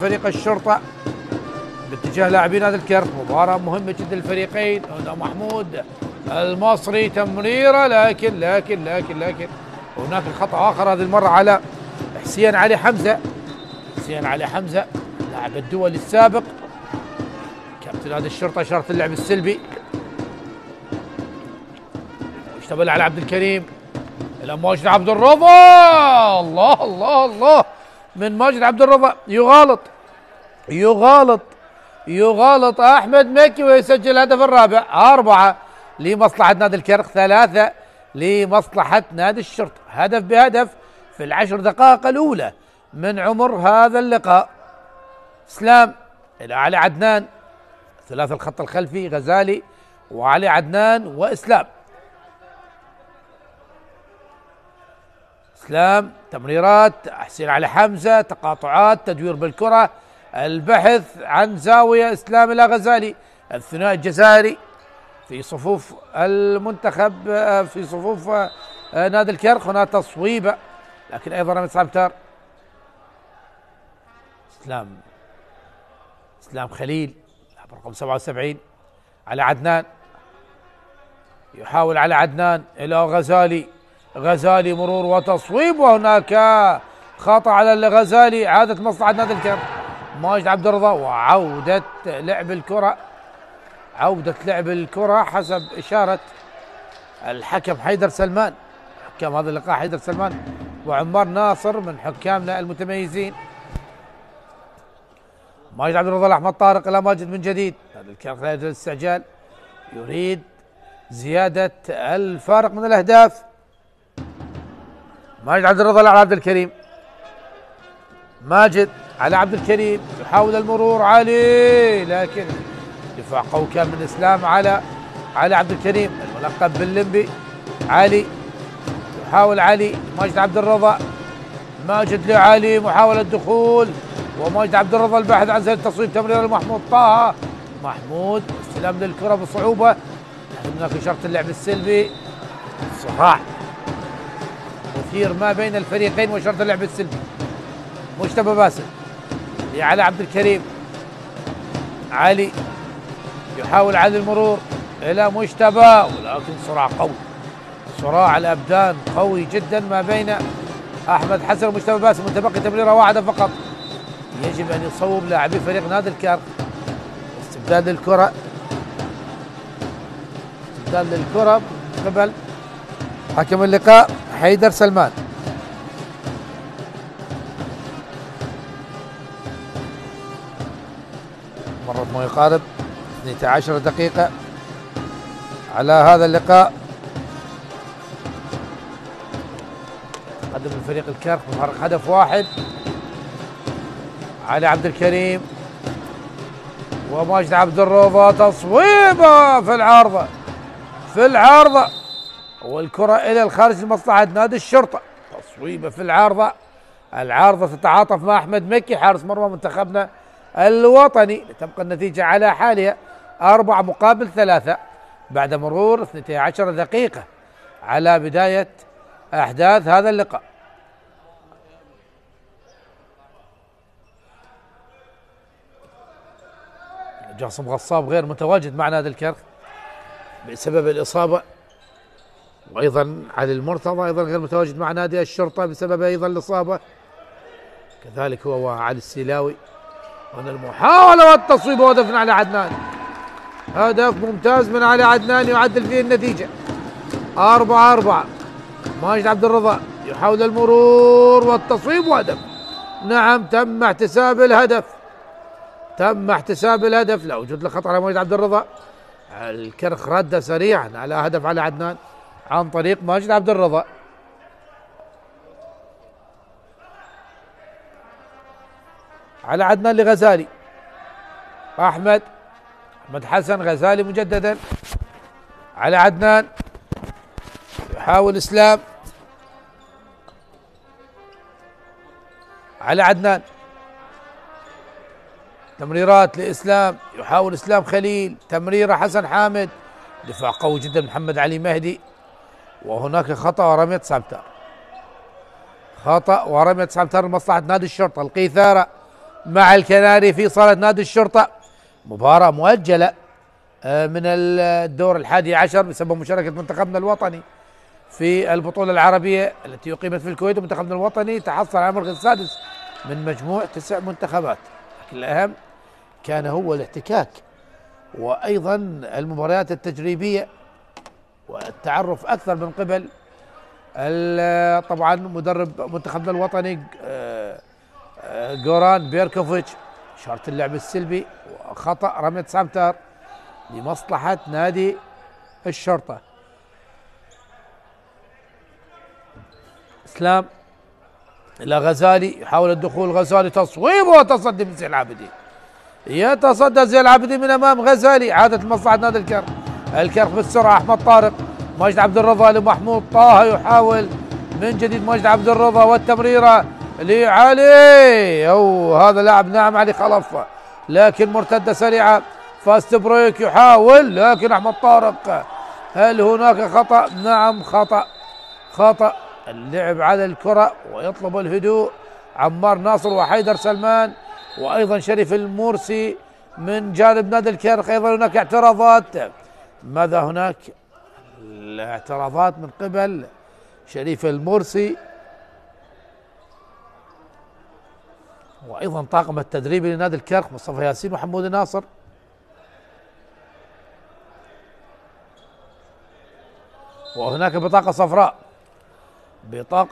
فريق الشرطة باتجاه لاعبين نادي الكرك. مباراة مهمة جدا للفريقين. هنا محمود المصري تمريرة لكن هناك خطأ آخر هذه المرة على حسين علي حمزة. حسين علي حمزة لاعب الدولي السابق كابتن نادي الشرطة إشارة اللعب السلبي. اشتبل على عبد الكريم إلى ماجد عبد الرضا. الله من ماجد عبد الرضا يغالط أحمد مكي ويسجل الهدف الرابع. 4 لمصلحة نادي الكرك، 3 لمصلحة نادي الشرطة. هدف بهدف في ال10 دقائق الأولى من عمر هذا اللقاء. اسلام إلى علي عدنان، ثلاثي الخط الخلفي غزالي وعلي عدنان وإسلام. اسلام تمريرات، حسين علي حمزة تقاطعات، تدوير بالكرة، البحث عن زاوية. اسلام الى غزالي، الثنائي الجزائري في صفوف المنتخب في صفوف نادي الكرك. هنا تصويبة لكن ايضا رمي سامتار. اسلام خليل رقم 77 على عدنان، يحاول على عدنان الى غزالي مرور وتصويب، وهناك خطأ على الغزالي. عادة مصلحة نادي الكرك ماجد عبد الرضا، وعودة لعب الكرة حسب إشارة الحكم حيدر سلمان. حكام هذا اللقاء حيدر سلمان وعمار ناصر من حكامنا المتميزين. ماجد عبد الرضا لأحمد طارق إلى ماجد من جديد. نادي الكرك لا يريد الاستعجال، يريد زيادة الفارق من الأهداف. ماجد عبد الرضا على عبد الكريم، ماجد على عبد الكريم يحاول المرور علي، لكن دفاع قوي كان من اسلام على عبد الكريم الملقب باللمبي. يحاول ماجد عبد الرضا، ماجد لعلي محاولة دخول، وماجد عبد الرضا الباحث عن زاوية التصويب. تمرير لمحمود طه، محمود استلام للكرة بصعوبة. هناك إشارة اللعب السلبي، صراع مثير ما بين الفريقين وإشارة اللعب السلبي. مجتبى باسل على عبد الكريم، علي يحاول المرور إلى مجتبى، ولكن صراع الأبدان قوي جدا ما بين أحمد حسن ومجتبى باسل. متبقي تمريرة واحدة فقط، يجب أن يصوب لاعبي فريق نادي الكرك. استبدال للكرة قبل حكم اللقاء حيدر سلمان. مرت ما يقارب 12 دقيقة على هذا اللقاء. قدم الفريق الكرك بفارق هدف واحد. علي عبد الكريم وماجد عبد الرضا، تصويبه في العارضة والكرة إلى الخارج لمصلحة نادي الشرطة. تصويبه في العارضة تتعاطف مع أحمد مكي حارس مرمى منتخبنا الوطني. تبقى النتيجة على حالها 4-3 بعد مرور 12 دقيقة على بداية أحداث هذا اللقاء. جاسم غصاب غير متواجد مع نادي الكرك بسبب الإصابة، وأيضا علي المرتضى أيضا غير متواجد مع نادي الشرطة بسبب أيضا الإصابة، كذلك هو وعلي السيلاوي. هنا المحاولة والتصويب وهدف على عدنان، هدف ممتاز من علي عدنان يعدل فيه النتيجة. 4-4. ماجد عبد الرضا يحاول المرور والتصويب وهدف. نعم تم احتساب الهدف، لا وجود لخطأ على ماجد عبد الرضا. الكرك رد سريعا على هدف على عدنان عن طريق ماجد عبد الرضا. على عدنان لغزالي، أحمد حسن، غزالي مجددا على عدنان، يحاول اسلام على عدنان، تمريرات لاسلام، يحاول اسلام خليل، تمريره حسن حامد، دفاع قوي جدا محمد علي مهدي، وهناك خطأ ورمية سامتار. خطأ ورمية سامتار لمصلحة نادي الشرطة. القيثارة مع الكناري في صالة نادي الشرطة. مباراة مؤجلة من الدور 11 بسبب مشاركة منتخبنا الوطني في البطولة العربية التي أقيمت في الكويت، ومنتخبنا الوطني تحصل على المركز السادس من مجموع 9 منتخبات. لكن الأهم كان هو الاحتكاك وأيضا المباريات التجريبية والتعرف أكثر من قبل طبعا مدرب منتخبنا الوطني جوران بيركوفيتش. إشارة اللعب السلبي وخطأ رمية سامتر لمصلحة نادي الشرطة. اسلام الى غزالي، يحاول الدخول غزالي، تصويب وتصدي من زين العابدين، يتصدى زين العابدين من امام غزالي، عادت لمصلحة نادي الكرخ. الكرخ بالسرعة احمد طارق، ماجد عبد الرضا لمحمود طه، يحاول من جديد ماجد عبد الرضا والتمريرة لعلي، او هذا لاعب نعم علي خلف، لكن مرتدة سريعة، فاست بريك يحاول، لكن احمد طارق. هل هناك خطأ؟ نعم خطأ اللعب على الكرة، ويطلب الهدوء عمار ناصر وحيدر سلمان وايضا شريف المرسي من جانب نادي الكرخ. ايضا هناك اعتراضات، ماذا هناك؟ الاعتراضات من قبل شريف المرسي وايضا طاقم التدريبي لنادي الكرخ مصطفى ياسين وحمود ناصر. وهناك بطاقة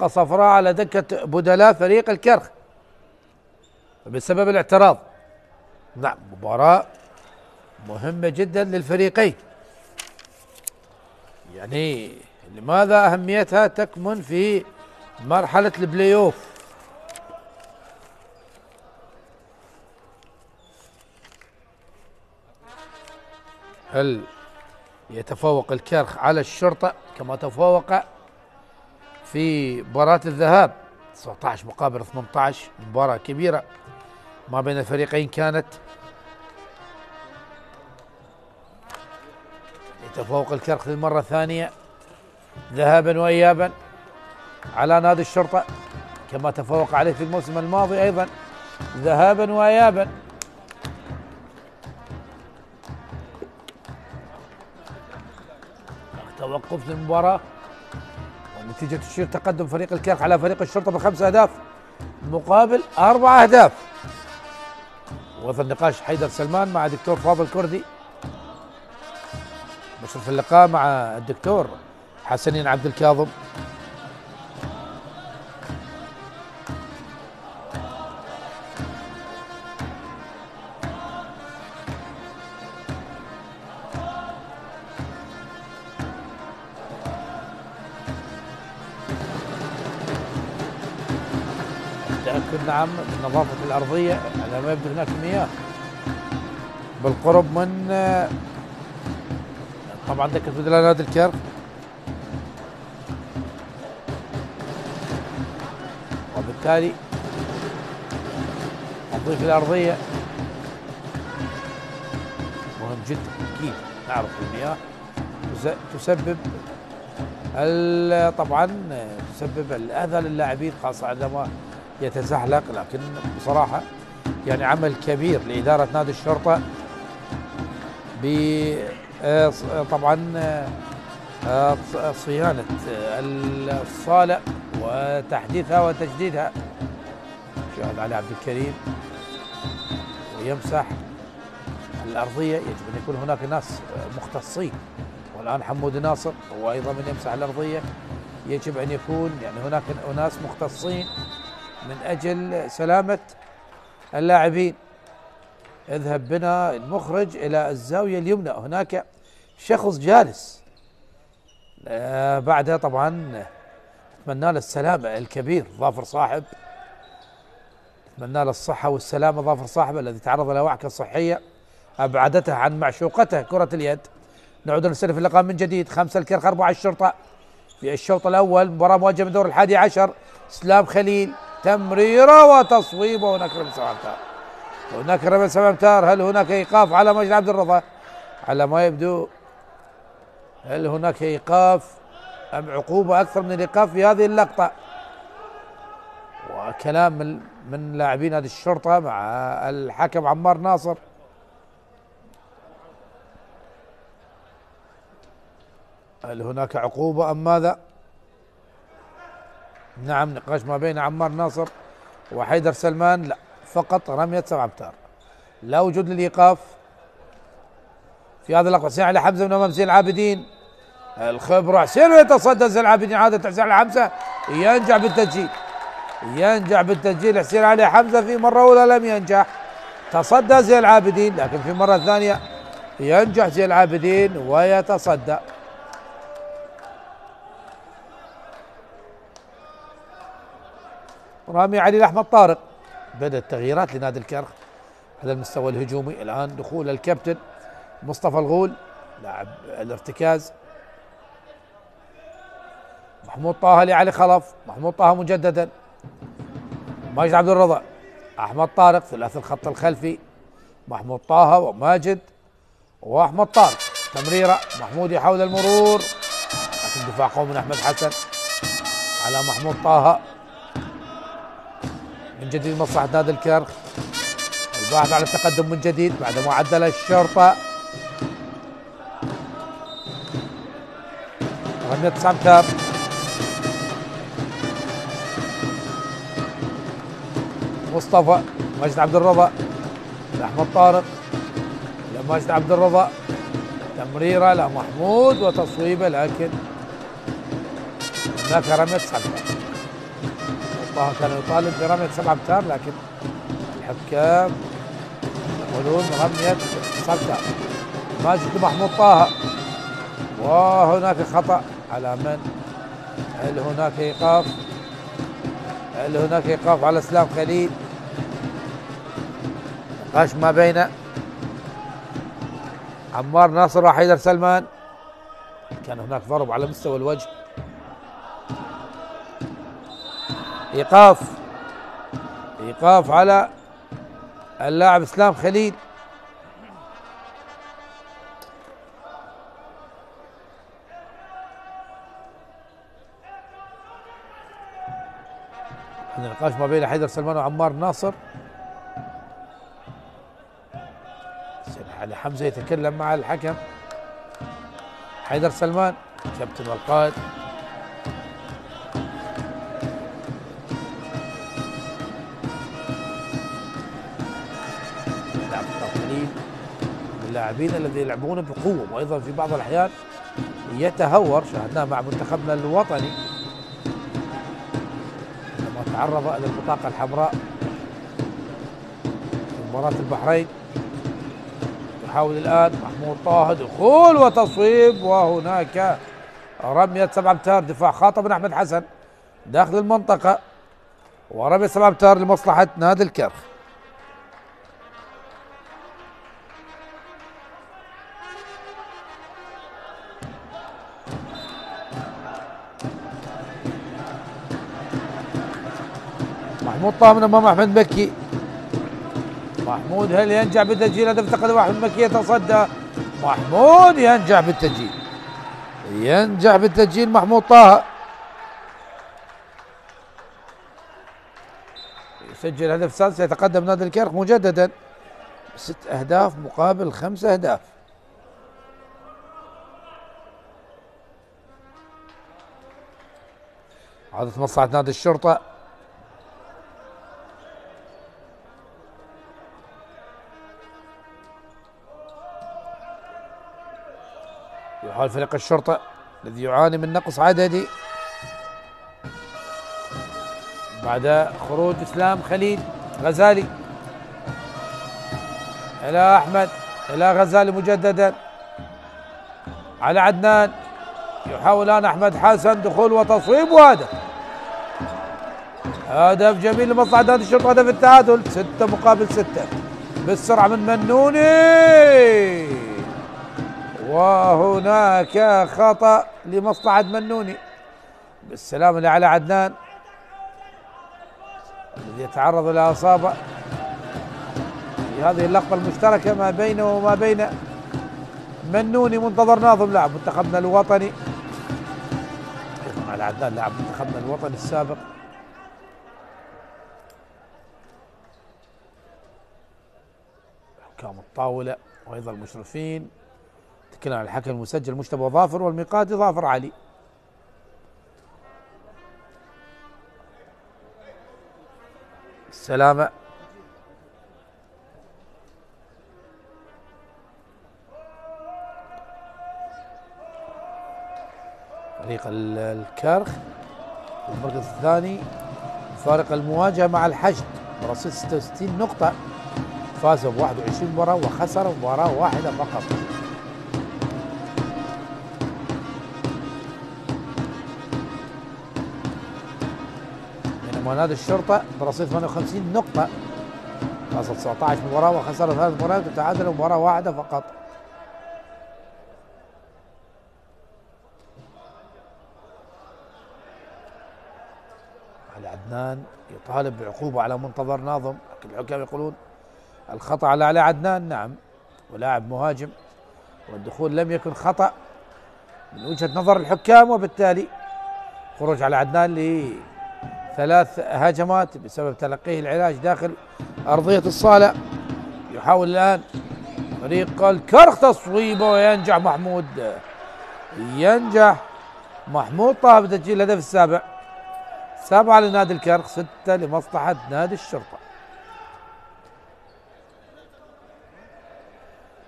صفراء على دكة بدلاء فريق الكرخ بسبب الاعتراض. نعم، مباراة مهمة جدا للفريقين. يعني لماذا أهميتها تكمن في مرحلة البلاي اوف. هل يتفوق الكرخ على الشرطة كما تفوق في مباراة الذهاب 19 مقابل 18؟ مباراة كبيرة ما بين الفريقين كانت. يتفوق الكرخ للمرة الثانية ذهابا وإيابا على نادي الشرطة كما تفوق عليه في الموسم الماضي أيضا ذهابا وإيابا. توقف للمباراة والنتيجة تشير تقدم فريق الكرخ على فريق الشرطة ب5 أهداف مقابل 4 أهداف. وصل نقاش حيدر سلمان مع دكتور فاضل كردي، مشرف اللقاء مع الدكتور حسنين عبد الكاظم. تأكد نعم من نظافة الأرضية على ما يبدو هناك مياه بالقرب من طبعا دكة بدلاء نادي الكرخ. وبالتالي تنظيف الأرضية مهم جدا. أكيد نعرف المياه تسبب طبعا تسبب الأذى للاعبين خاصة عندما يتزحلق. لكن بصراحة يعني عمل كبير لإدارة نادي الشرطة طبعا صيانة الصالة وتحديثها وتجديدها. شاهد علي عبد الكريم ويمسح الأرضية. يجب أن يكون هناك ناس مختصين، والآن حمود ناصر هو أيضا من يمسح الأرضية. يجب أن يكون يعني هناك أناس مختصين من أجل سلامة اللاعبين. اذهب بنا المخرج إلى الزاوية اليمنى، هناك شخص جالس. بعدها طبعا نتمنى له السلامة الكبير ظافر صاحب، نتمنى له الصحة والسلامة ظافر صاحب الذي تعرض لوعكة صحية أبعدته عن معشوقته كرة اليد. نعود نستلف اللقاء من جديد. 5 الكرخ 4 الشرطة في الشوط الأول. مباراة مواجهة من دور 11. اسلام خليل تمريرة وتصويبه، وهناك رمي 7 أمتار. هناك رمي 7 أمتار. هل هناك إيقاف على ماجد عبد الرضا؟ على ما يبدو هل هناك إيقاف أم عقوبة أكثر من الإيقاف في هذه اللقطة؟ وكلام من لاعبين هذه الشرطة مع الحكم عمار ناصر. هل هناك عقوبة أم ماذا؟ نعم، نقاش ما بين عمار ناصر وحيدر سلمان. لا، فقط رمية 7 أمتار، لا وجود للإيقاف في هذا اللقطة. حسين علي حمزة من أمام زين العابدين، الخبرة حسين ويتصدى زين العابدين، عادة حسين علي حمزة ينجح بالتسجيل، ينجح بالتسجيل. حسين علي حمزة في مرة أولى لم ينجح، تصدى زين العابدين، لكن في مرة ثانية ينجح زين العابدين ويتصدى. رامي علي الأحمد طارق. بدأت التغييرات لنادي الكرخ على المستوى الهجومي. الآن دخول الكابتن مصطفى الغول لاعب الارتكاز. محمود طه لعلي خلف، محمود طه مجددا، ماجد عبد الرضا، أحمد طارق، ثلاثي الخط الخلفي، محمود طه وماجد وأحمد طارق. تمريرة محمود يحاول المرور، لكن دفاع قوي من أحمد حسن على محمود طه. من جديد مصلحة نادي الكرخ، الباحث على التقدم من جديد بعد معدل الشرطة. رمية 9 أمتار، مصطفى ماجد عبد الرضا لأحمد طارق، لماجد عبد الرضا، تمريرة لمحمود وتصويبة، لكن هناك رمية 9 أمتار. طه كان يطالب برمية 7 أمتار، لكن الحكام يقولون رمية 9 أمتار. ماجد محمود طه، وهناك خطأ على من؟ هل هناك إيقاف؟ هل هناك إيقاف على اسلام خليل؟ نقاش ما بين عمار ناصر وحيدر سلمان. كان هناك ضرب على مستوى الوجه. إيقاف، إيقاف على اللاعب اسلام خليل. النقاش ما بين حيدر سلمان وعمار ناصر. علي حمزة يتكلم مع الحكم. حيدر سلمان كابتن والقائد، قليل من اللاعبين الذين يلعبون بقوة، وأيضا في بعض الأحيان يتهور. شاهدناه مع منتخبنا الوطني لما تعرض إلى البطاقة الحمراء في مباراة البحرين. يحاول الآن محمود طه دخول وتصويب، وهناك رمية 7 أمتار. دفاع خاطئ من أحمد حسن داخل المنطقة، ورمية 7 أمتار لمصلحة نادي الكرخ. محمود طه من امام احمد مكي. محمود هل ينجح بالتسجيل؟ هدف تقدم احمد مكي، يتصدى محمود، ينجح بالتسجيل، ينجح بالتسجيل محمود طه، يسجل هدف سادس، يتقدم نادي الكرخ مجددا 6 أهداف مقابل 5 أهداف. عادة مصلحة نادي الشرطة. يحاول فريق الشرطة الذي يعاني من نقص عددي بعد خروج اسلام خليل. غزالي الى احمد، الى غزالي مجددا على عدنان. يحاول الان احمد حسن دخول وتصويب وهدف. هدف جميل لمصلحة نادي الشرطة، هدف التعادل 6 مقابل 6 بالسرعة من منوني، وهناك خطأ لمصلحة منوني. بالسلامة لعلى عدنان الذي يتعرض إلى إصابة في هذه اللقطة المشتركة ما بينه وما بين منوني. منتظر ناظم لاعب منتخبنا الوطني، أيضا على عدنان لاعب منتخبنا الوطني السابق. حكام الطاولة وأيضا المشرفين. تكلم عن الحكم المسجل مجتبى ظافر والميقاتي ظافر علي. السلامة فريق الكرخ في المركز الثاني فارق المواجهة مع الحشد برصيد 66 نقطة، فاز ب 21 مباراة وخسر مباراة واحدة فقط. بينما نادي الشرطة برصيد 58 نقطة، فاز 19 مباراة وخسر 3 مباريات وتعادل مباراة واحدة فقط. علي عدنان يطالب بعقوبة على منتظر ناظم، لكن الحكام يقولون الخطأ على علي عدنان. نعم، ولاعب مهاجم والدخول لم يكن خطأ من وجهة نظر الحكام، وبالتالي خروج على عدنان لثلاث هجمات بسبب تلقيه العلاج داخل أرضية الصالة. يحاول الآن فريق الكرخ تصويبه وينجح محمود طه بتسجيل الهدف السابع. 7 لنادي الكرخ، 6 لمصلحة نادي الشرطة.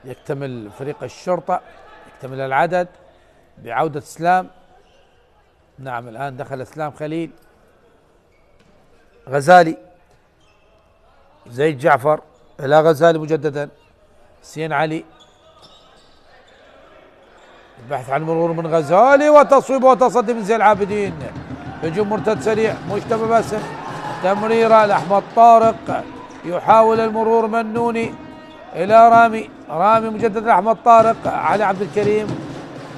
يكتمل فريق الشرطة، يكتمل العدد بعودة اسلام. نعم، الآن دخل اسلام خليل، غزالي، زيد جعفر، إلى غزالي مجددا، حسين علي، البحث عن مرور من غزالي وتصويب وتصدي من زين العابدين. هجوم مرتد سريع، مجتبى باسم، تمريرة لأحمد طارق، يحاول المرور منوني إلى رامي مجددا أحمد طارق، علي عبد الكريم.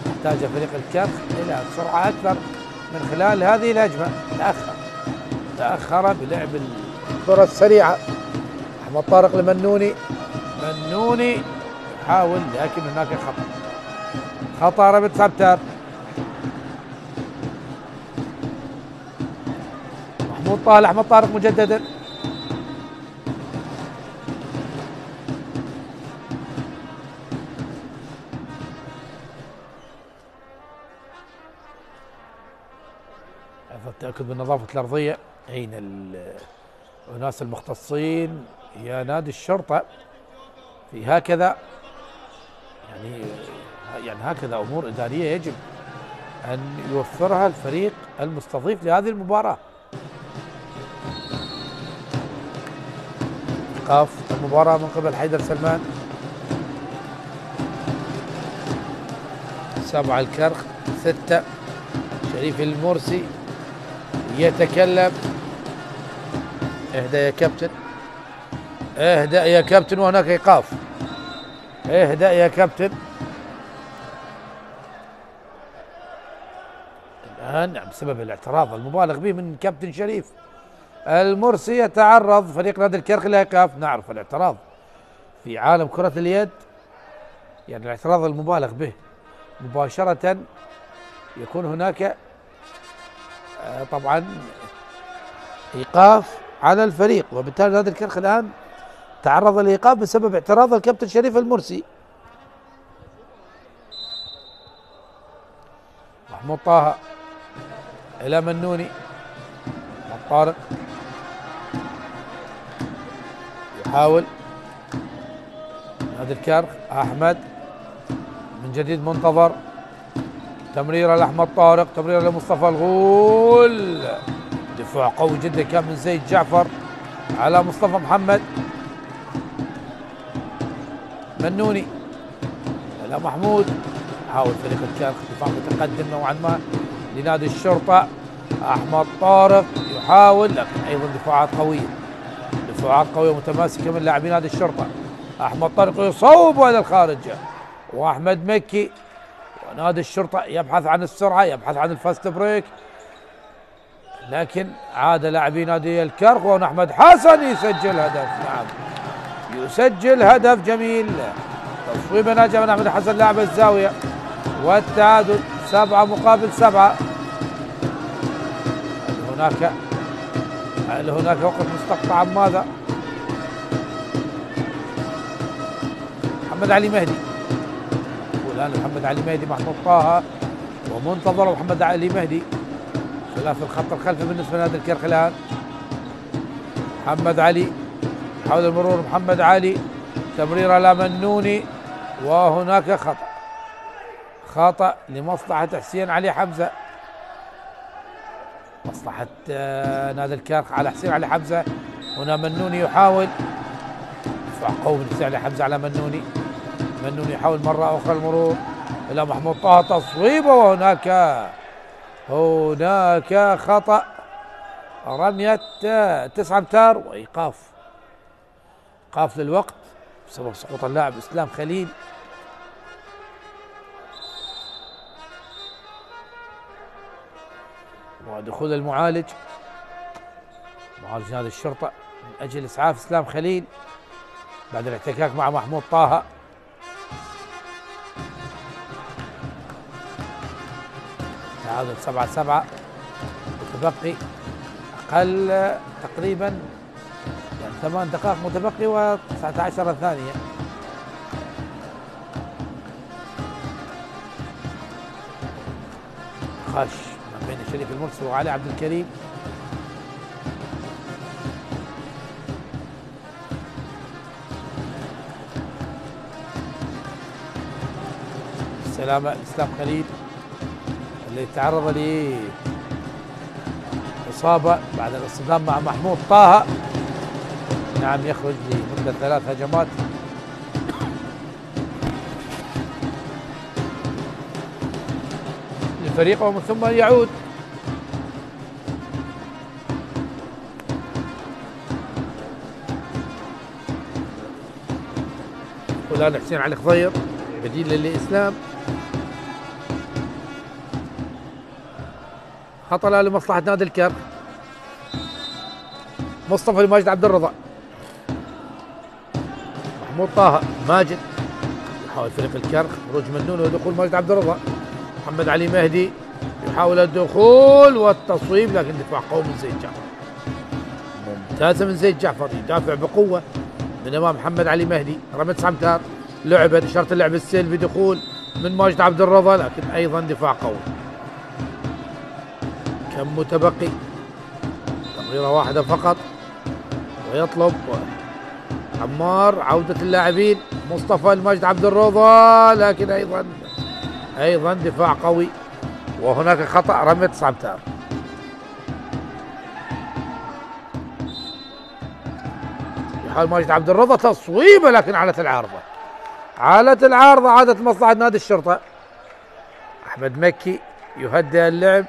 يحتاج فريق الكرخ إلى سرعة أكثر من خلال هذه الهجمة. تأخر بلعب الكرة السريعة. أحمد طارق لمنوني، يحاول لكن هناك خطأ ربط سبتر. محمود طه لأحمد طارق مجددا، التأكد من نظافة الأرضية. أين الناس المختصين يا نادي الشرطة في هكذا يعني هكذا أمور إدارية يجب أن يوفرها الفريق المستضيف لهذه المباراة. إيقاف المباراة من قبل حيدر سلمان. 7 الكرخ، 6 شريف المرسي يتكلم. اهدأ يا كابتن، وهناك إيقاف. اهدأ يا كابتن. الآن بسبب الاعتراض المبالغ به من كابتن شريف المرسي يتعرض فريق نادي الكرخ لإيقاف. نعرف الاعتراض في عالم كرة اليد، يعني الاعتراض المبالغ به مباشرة يكون هناك طبعا إيقاف على الفريق، وبالتالي نادي الكرخ الآن تعرض لإيقاف بسبب اعتراض الكابتن شريف المرسي. محمود طه إلى منوني، طارق يحاول نادي الكرخ. أحمد من جديد منتظر، تمريرة لأحمد طارق، تمريرة لمصطفى الغول، دفاع قوي جدا كان من زيد جعفر على مصطفى محمد. منوني إلى محمود، حاول فريق الكرخ دفاع متقدم نوعا ما لنادي الشرطة. أحمد طارق يحاول، لكن أيضا دفاعات قوية متماسكة من لاعبي نادي الشرطة. أحمد طارق يصوب إلى الخارج، وأحمد مكي. ونادي الشرطة يبحث عن السرعة، يبحث عن الفاست بريك، لكن عاد لاعبي نادي الكرخ. وهنا أحمد حسن يسجل هدف. نعم، يسجل هدف جميل، تصويبة ناجحة من أحمد حسن لاعب الزاوية، والتعادل 7-7. هل هناك وقت مستقطع أم ماذا؟ محمد علي مهدي. والآن محمد علي مهدي محمود طه ومنتظر محمد علي مهدي خلاف الخط الخلفي بالنسبة لنادي الكرخ. الآن محمد علي حول المرور، محمد علي تمريرة لمنوني وهناك خطأ لمصلحة حسين علي حمزة، مصلحة نادي الكرخ على حسين علي حمزة. هنا منوني يحاول دفاع قوي من حسين علي حمزة على منوني يحاول مرة أخرى المرور إلى محمود طه، تصويبه وهناك خطأ، رمية 9 أمتار وإيقاف للوقت بسبب سقوط اللاعب إسلام خليل. ودخول معالج نادي الشرطة من أجل إسعاف إسلام خليل بعد الاحتكاك مع محمود طه. تعادل 7-7، متبقي أقل تقريبا يعني 8 دقائق متبقي و19 ثانية. خش ما بين شريف المرسي وعلي عبد الكريم. السلامة إسلام خليل اللي تعرض لإصابة بعد الاصطدام مع محمود طه. نعم، يخرج لمدة 3 هجمات. للفريق ومن ثم يعود. والآن حسين علي خضير بديل لإسلام. خطأ لمصلحة نادي الكرخ. مصطفى لماجد عبد الرضا، محمود طه، ماجد يحاول فريق الكرخ خروج منون ودخول ماجد عبد الرضا. محمد علي مهدي يحاول الدخول والتصويب، لكن دفاع قوي من زيد جعفر، ممتازة من زيد جعفر، يدافع بقوة من أمام محمد علي مهدي. رمية 9 أمتار، لعبت إشارة اللعب السلبي، دخول من ماجد عبد الرضا، لكن أيضا دفاع قوي. كم متبقي؟ تمريرة واحدة فقط، ويطلب عمار عودة اللاعبين. مصطفى المجد عبد الرضا، لكن أيضا دفاع قوي، وهناك خطأ، رمية 9 أمتار. يحاول ماجد عبد الرضا تصويبه، لكن علت العارضة، عادت مصلحة نادي الشرطة. أحمد مكي يهدئ اللعب،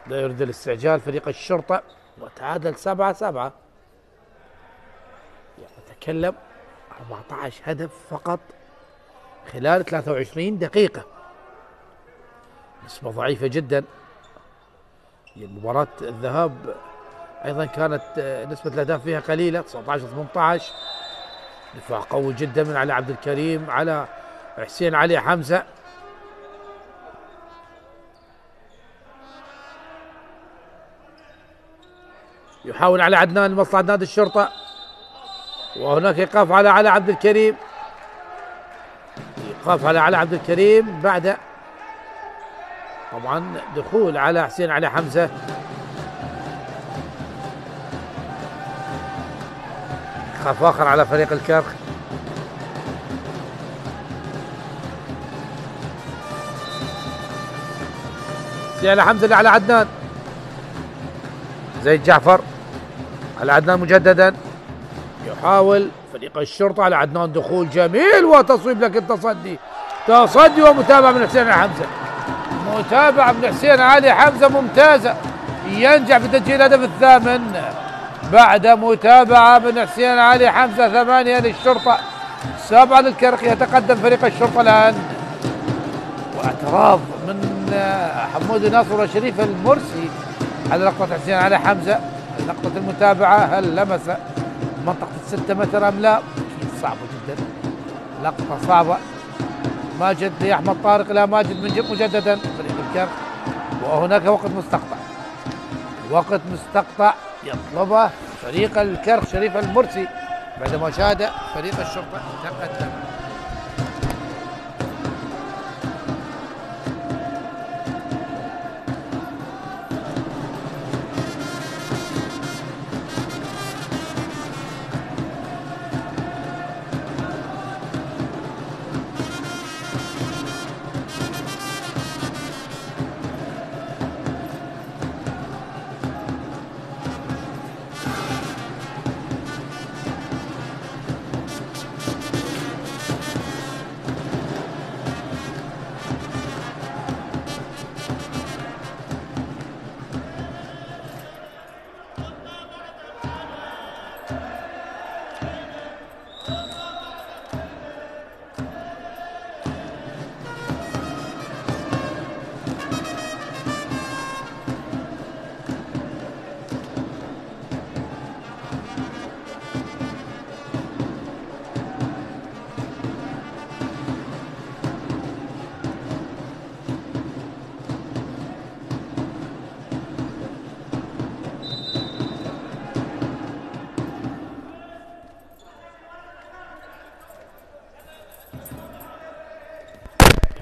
لا يريد الاستعجال فريق الشرطة، وتعادل 7-7. يتكلم 14 هدف فقط خلال 23 دقيقة، نسبة ضعيفة جدا. مباراة الذهاب أيضا كانت نسبة الأهداف فيها قليلة، 19-18. دفاع قوي جدا من علي عبد الكريم على حسين علي حمزة. يحاول على عدنان لمصلحة نادي الشرطة، وهناك إيقاف على علي عبد الكريم، بعد طبعا دخول على حسين علي حمزة. إيقاف آخر على فريق الكرخ. حسين علي حمزة على عدنان، زيد جعفر على عدنان مجددا. يحاول فريق الشرطة على عدنان، دخول جميل وتصويب، لكن تصدي ومتابعة من حسين علي حمزة، ممتازة، ينجح في تسجيل الهدف الثامن بعد متابعة من حسين علي حمزة. 8 للشرطة، 7 للكرخ. يتقدم فريق الشرطة الآن، واعتراض من حمود ناصر وشريف المرسي على لقطة حسين علي حمزة. لقطة المتابعة، هل لمس منطقة 6 متر أم لا؟ أكيد صعبة جدا، لقطة صعبة. ماجد لأحمد طارق، لا ماجد من جد مجددا فريق الكرخ، وهناك وقت مستقطع يطلبه فريق الكرخ. شريف المرسي بعدما شاهد فريق الشرطة تقدم.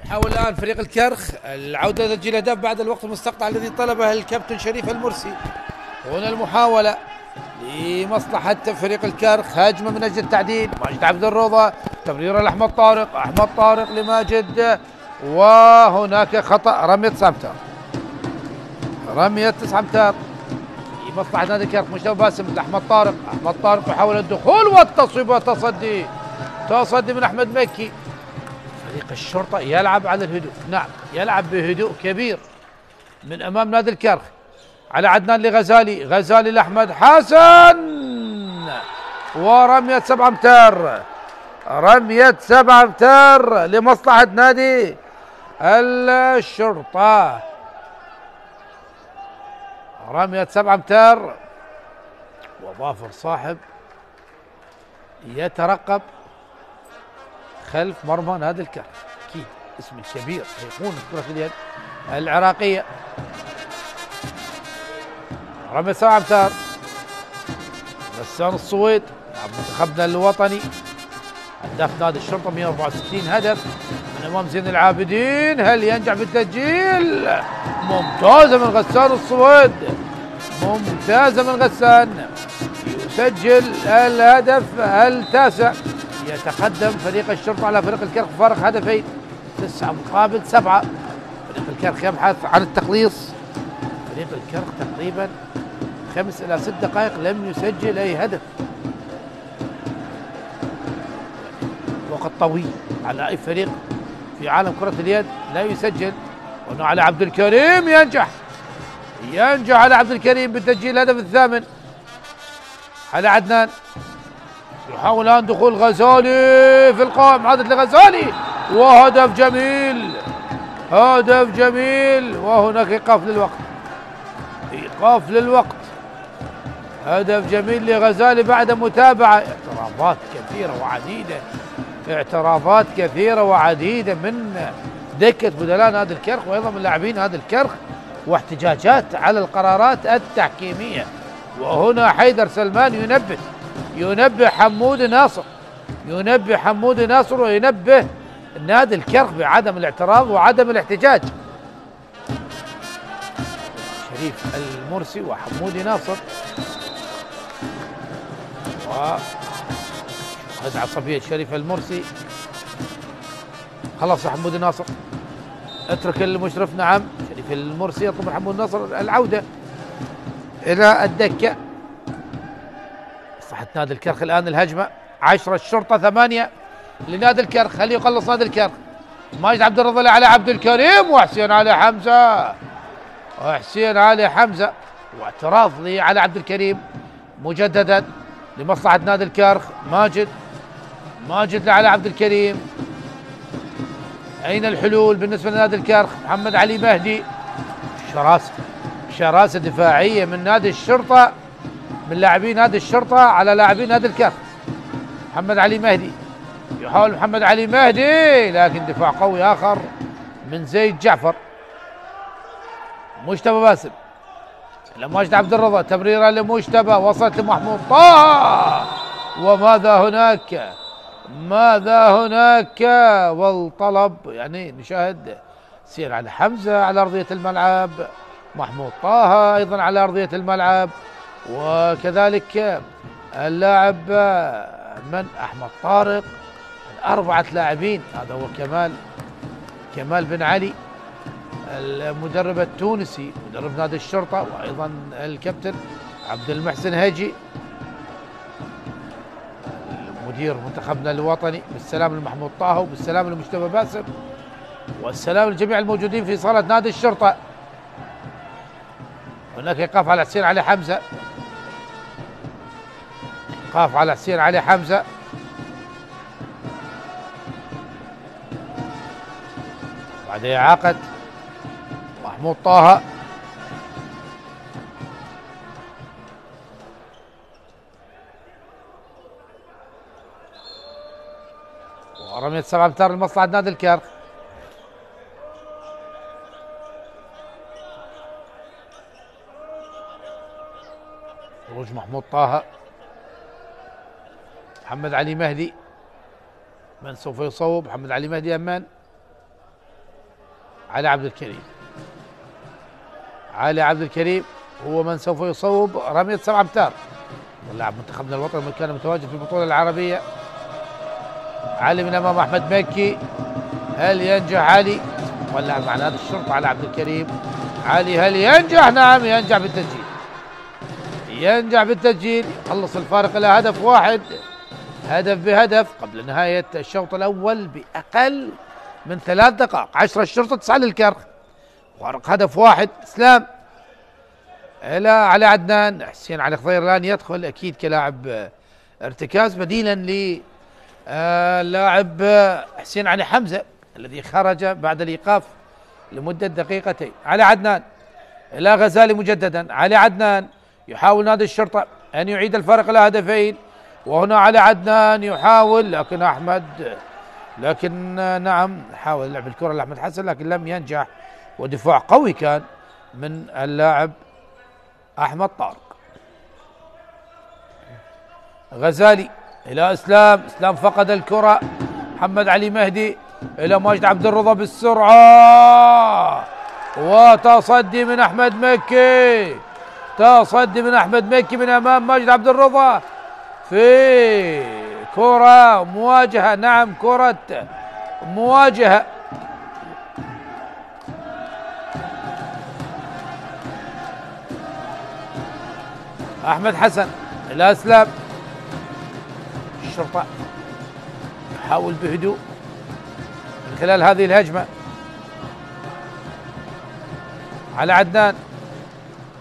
يحاول الآن فريق الكرخ العودة لتسجيل أهداف بعد الوقت المستقطع الذي طلبه الكابتن شريف المرسي. هنا المحاولة لمصلحة فريق الكرخ، هجمة من أجل التعديل. ماجد عبد الرضا، تمريرة لأحمد طارق، أحمد طارق لماجد، وهناك خطأ. رمية 9 أمتار، رمية 9 أمتار لمصلحة نادي الكرخ. مجتبى باسم لأحمد طارق، أحمد طارق يحاول الدخول والتصويب وتصدي، تصدي من أحمد مكي. فريق الشرطة يلعب على الهدوء، نعم يلعب بهدوء كبير من أمام نادي الكرخ. على عدنان لغزالي، غزالي لأحمد حسن، ورمية 7 أمتار، رمية 7 أمتار لمصلحة نادي الشرطة، رمية 7 أمتار. وظافر صاحب يترقب خلف مرمى نادي الكرخ، اكيد اسم كبير ايقونه كرة اليد العراقية. رمية 7 أمتار، غسان الصويد منتخبنا الوطني هداف نادي الشرطة 164 هدف من امام زين العابدين. هل ينجح بالتسجيل؟ ممتازة من غسان الصويد، ممتازة من غسان، يسجل الهدف التاسع. يتقدم فريق الشرطة على فريق الكرخ بفارق هدفين، 9 مقابل 7. فريق الكرخ يبحث عن التقليص. فريق الكرخ تقريبا 5 إلى 6 دقائق لم يسجل أي هدف، وقت طويل على أي فريق في عالم كرة اليد لا يسجل. وهنا على عبد الكريم، ينجح على عبد الكريم بتسجيل الهدف الثامن. على عدنان يحاول الآن دخول غزالي في القائم، عادت لغزالي وهدف جميل، هدف جميل. وهناك إيقاف للوقت، إيقاف للوقت. هدف جميل لغزالي بعد متابعة. اعتراضات كثيرة وعديدة، اعتراضات كثيرة وعديدة من دكة بدلاء نادي الكرخ وأيضا من لاعبين نادي الكرخ، واحتجاجات على القرارات التحكيمية. وهنا حيدر سلمان ينبه حمود ناصر، ينبه حمود ناصر وينبه نادي الكرخ بعدم الاعتراض وعدم الاحتجاج. شريف المرسي وحمود ناصر، وهذه عصبية شريف المرسي. خلاص يا حمود ناصر اترك المشرف. نعم شريف المرسي يطلب من حمود ناصر العودة إلى الدكة. مصلحة نادي الكرخ الآن الهجمة، 10 الشرطة 8 لنادي الكرخ. هل يقلص نادي الكرخ؟ ماجد عبد الرضا على عبد الكريم، وحسين علي حمزة، وحسين علي حمزة، واعتراض على عبد الكريم مجددا لمصلحة نادي الكرخ. ماجد على عبد الكريم. أين الحلول بالنسبة لنادي الكرخ؟ محمد علي مهدي. شراسة دفاعية من نادي الشرطة، من لاعبين نادي الشرطة على لاعبين نادي الكرخ. محمد علي مهدي، يحاول محمد علي مهدي، لكن دفاع قوي آخر من زيد جعفر. مجتبى باسم لماجد عبد الرضا، تمريرة لمجتبى، وصلت لمحمود طه، وماذا هناك؟ ماذا هناك؟ والطلب يعني نشاهد سير على حمزة على أرضية الملعب، محمود طه أيضا على أرضية الملعب، وكذلك اللاعب من أحمد طارق. 4 لاعبين، هذا هو كمال بن علي المدرب التونسي مدرب نادي الشرطة، وأيضا الكابتن عبد المحسن هاجي مدير منتخبنا الوطني. بالسلام لمحمود طه، وبالسلام لمجتبى باسم، والسلام لجميع الموجودين في صالة نادي الشرطة. هناك إيقاف على حسين علي حمزة، إيقاف على حسين علي حمزة. بعد إعاقة محمود طه. ورمية 7 أمتار لمصلحة نادي الكرخ. خروج محمود طه. محمد علي مهدي، من سوف يصوب؟ محمد علي مهدي أمان. علي عبد الكريم، علي عبد الكريم هو من سوف يصوب رمية 7 أمتار. ولاعب منتخبنا الوطني من كان متواجد في البطولة العربية. علي من أمام أحمد مكي، هل ينجح علي؟ واللاعب مع نادي الشرطة على عبد الكريم. علي هل ينجح؟ نعم ينجح بالتسجيل، ينجح بالتسجيل، يخلص الفارق إلى هدف واحد، هدف بهدف قبل نهاية الشوط الأول بأقل من 3 دقائق. 10 الشرطة 9 للكرخ، فارق هدف واحد. اسلام إلى علي عدنان. حسين علي خضير الآن يدخل أكيد كلاعب ارتكاز بديلا للاعب حسين علي حمزة الذي خرج بعد الإيقاف لمدة دقيقتين. علي عدنان إلى غزالي مجددا. علي عدنان يحاول نادي الشرطة أن يعيد الفارق إلى هدفين، وهنا علي عدنان يحاول، لكن نعم حاول لعب الكرة لأحمد حسن لكن لم ينجح، ودفاع قوي كان من اللاعب أحمد طارق. غزالي إلى إسلام، إسلام فقد الكرة. محمد علي مهدي إلى ماجد عبد الرضا بالسرعة، وتصدي من أحمد مكي، تصدي من أحمد مكي من أمام ماجد عبد الرضا في كرة مواجهة. نعم كرة مواجهة. أحمد حسن إلى إسلام. الشرطة يحاول بهدوء من خلال هذه الهجمة. على عدنان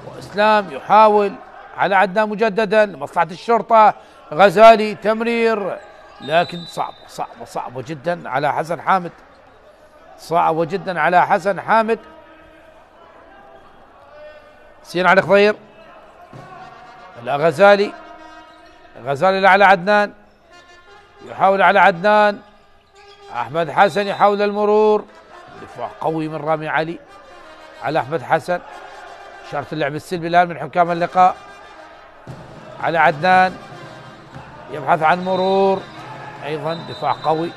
وإسلام يحاول. على عدنان مجددا لمصلحة الشرطة. غزالي تمرير، لكن صعبة جدا على حسن حامد، صعبة جدا على حسن حامد. حسين علي خضير إلى غزالي، غزالي على عدنان، يحاول على عدنان. أحمد حسن يحاول المرور، دفاع قوي من رامي علي على أحمد حسن. إشارة اللعب السلبي الآن من حكام اللقاء. على عدنان يبحث عن مرور، أيضا دفاع قوي،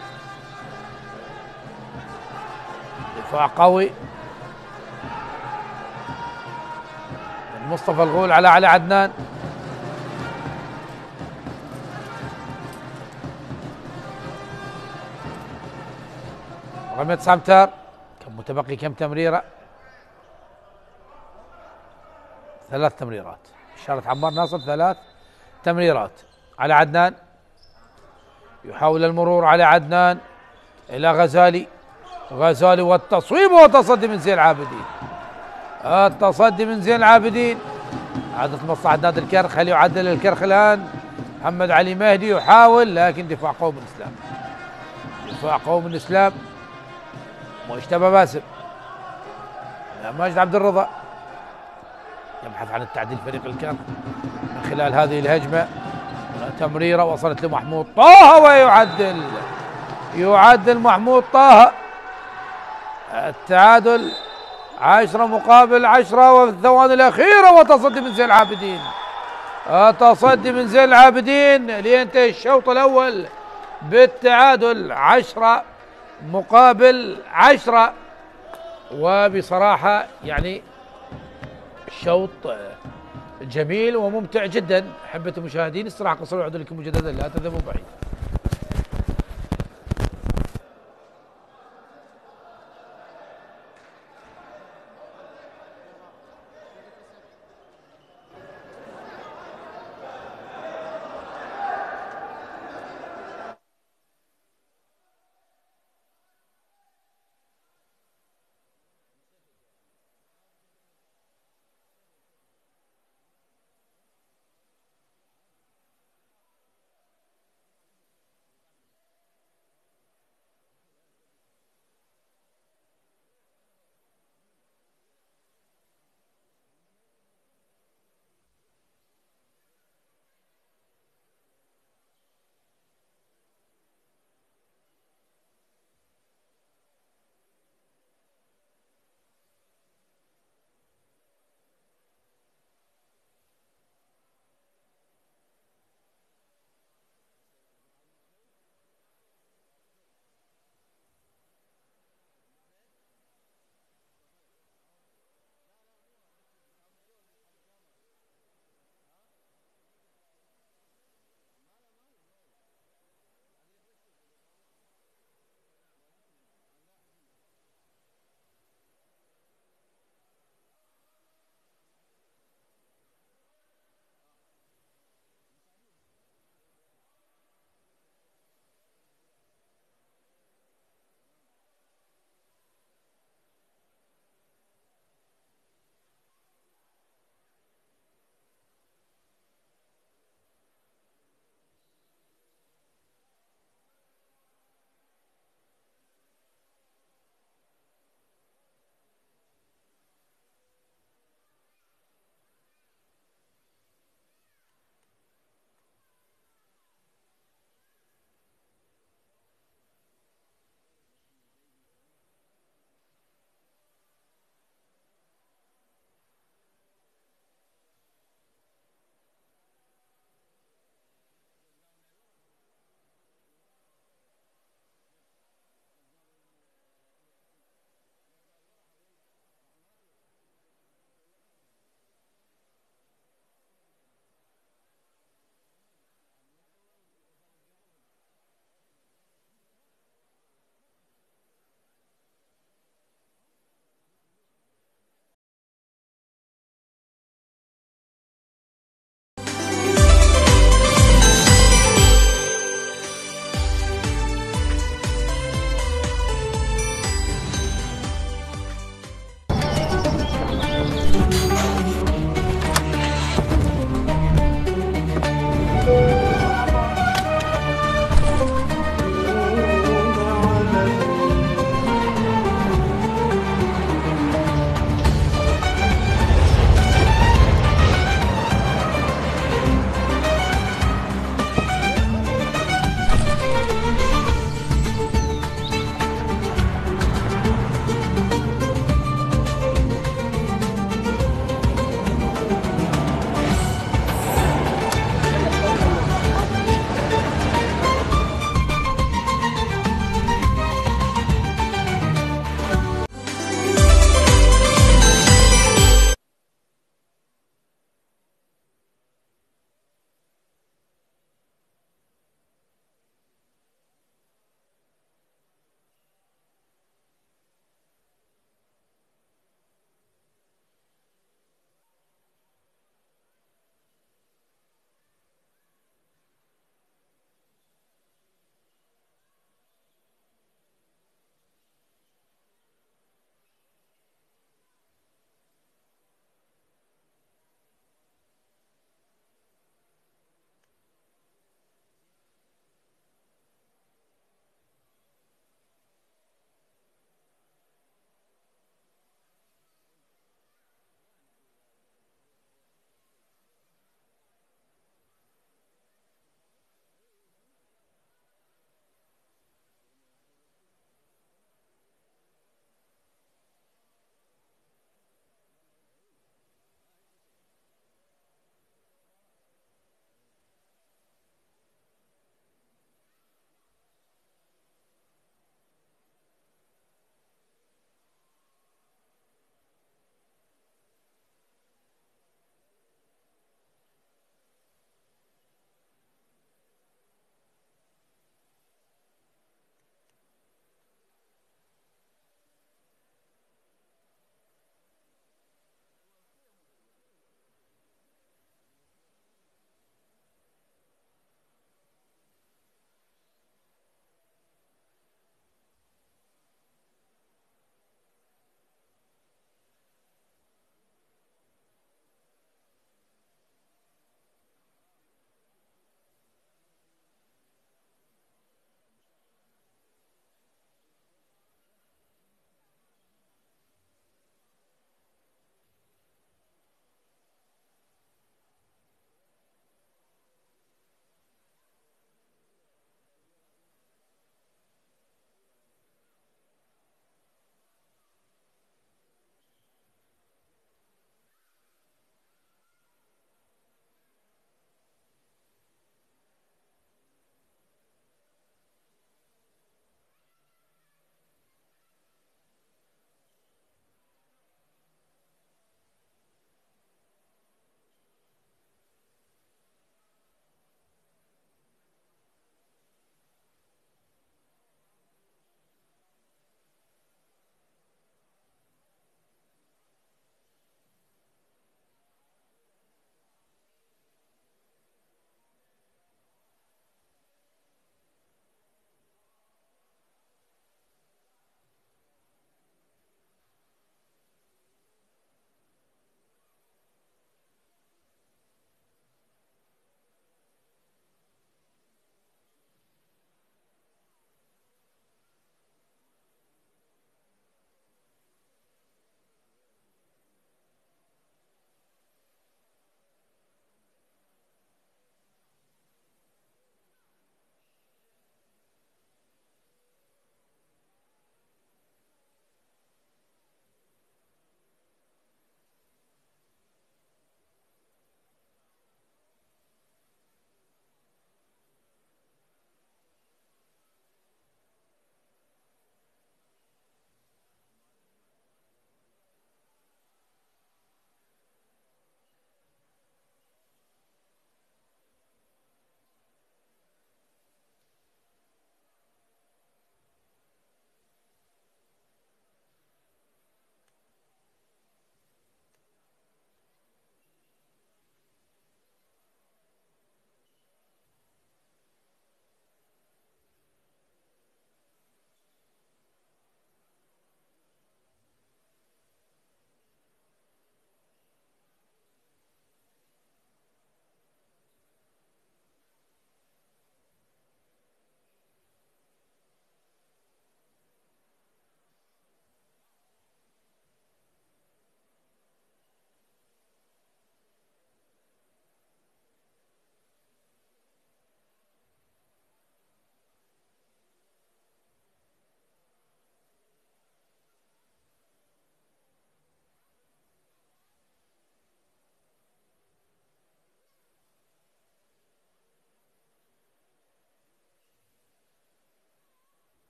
دفاع قوي من مصطفى الغول على عدنان. رمية 9 أمتار. كم متبقي؟ كم تمريرة؟ 3 تمريرات. إشارة عمار ناصر 3 تمريرات. على عدنان يحاول المرور. على عدنان إلى غزالي، غزالي والتصويب والتصدي من زين العابدين، التصدي من زين العابدين. عادت مصلحة نادي الكرخ. هل يعدل الكرخ الآن؟ محمد علي مهدي يحاول، لكن دفاع قوي من إسلام، دفاع قوي من إسلام. مجتبى باسم، ماجد عبد الرضا يبحث عن التعديل فريق الكرخ من خلال هذه الهجمة. تمريرة وصلت لمحمود طه ويعدل محمود طه. التعادل 10 مقابل 10 وفي الثواني الأخيرة، وتصدي من زين العابدين، تصدي من زين العابدين لينتهي الشوط الأول بالتعادل 10 مقابل 10. وبصراحة يعني شوط جميل وممتع جدا. أحبة المشاهدين، استراحة قصيرة وأعود لكم مجددا، لا تذهبوا بعيد.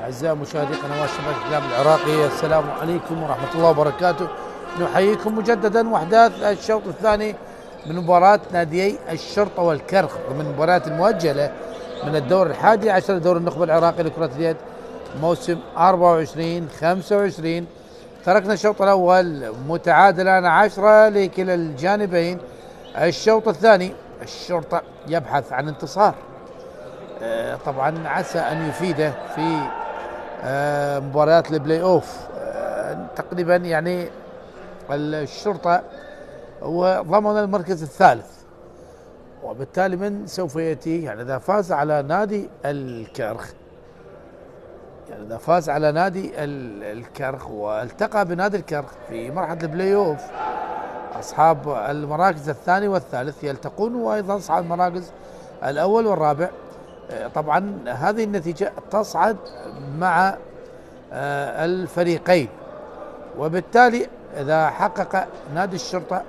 أعزائي مشاهدي قنوات شبكة الإعلام العراقي، السلام عليكم ورحمة الله وبركاته. نحييكم مجددا وأحداث الشوط الثاني من مباراة ناديي الشرطة والكرخ ضمن المباريات المؤجلة من الدور 11 لدور النخبة العراقي لكرة اليد موسم 24-25. تركنا الشوط الأول متعادلا 10 لكلا الجانبين. الشوط الثاني الشرطة يبحث عن انتصار، طبعا عسى أن يفيده في مباريات البلاي أوف. تقريبا يعني الشرطة هو ضمن المركز الثالث، وبالتالي من سوف يأتي يعني إذا فاز على نادي الكرخ، يعني إذا فاز على نادي الكرخ والتقى بنادي الكرخ في مرحلة البلاي أوف، أصحاب المراكز الثاني والثالث يلتقون، وأيضا أصحاب المراكز الأول والرابع. طبعا هذه النتيجة تصعد مع الفريقين، وبالتالي إذا حقق نادي الشرطة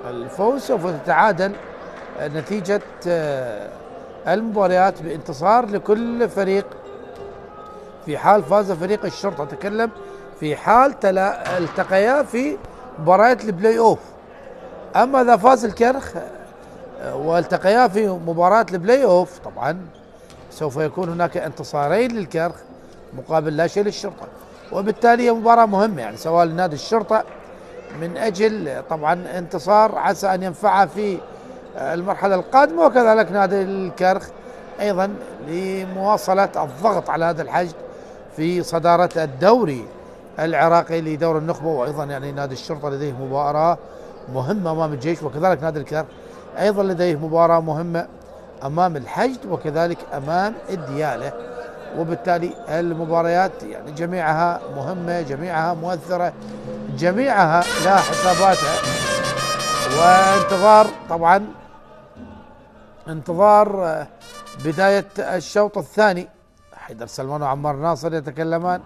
الفوز سوف تتعادل نتيجة المباريات بانتصار لكل فريق. في حال فاز فريق الشرطة، أتكلم في حال التقيا في مباريات البلاي أوف. أما إذا فاز الكرخ والتقيا في مباراة البلاي أوف، طبعا سوف يكون هناك انتصارين للكرخ مقابل لا شيء للشرطة، وبالتالي مباراة مهمة يعني سواء لنادي الشرطة من أجل طبعا انتصار عسى أن ينفعه في المرحلة القادمة، وكذلك نادي الكرخ أيضا لمواصلة الضغط على هذا الحشد في صدارة الدوري العراقي لدور النخبة. وأيضا يعني نادي الشرطة لديه مباراة مهمة أمام الجيش، وكذلك نادي الكرخ أيضا لديه مباراة مهمة أمام الحشد وكذلك أمام الديالة. وبالتالي المباريات يعني جميعها مهمة، جميعها مؤثرة، جميعها لها حساباتها، وانتظار طبعا انتظار بداية الشوط الثاني. حيدر سلمان وعمار ناصر يتكلمان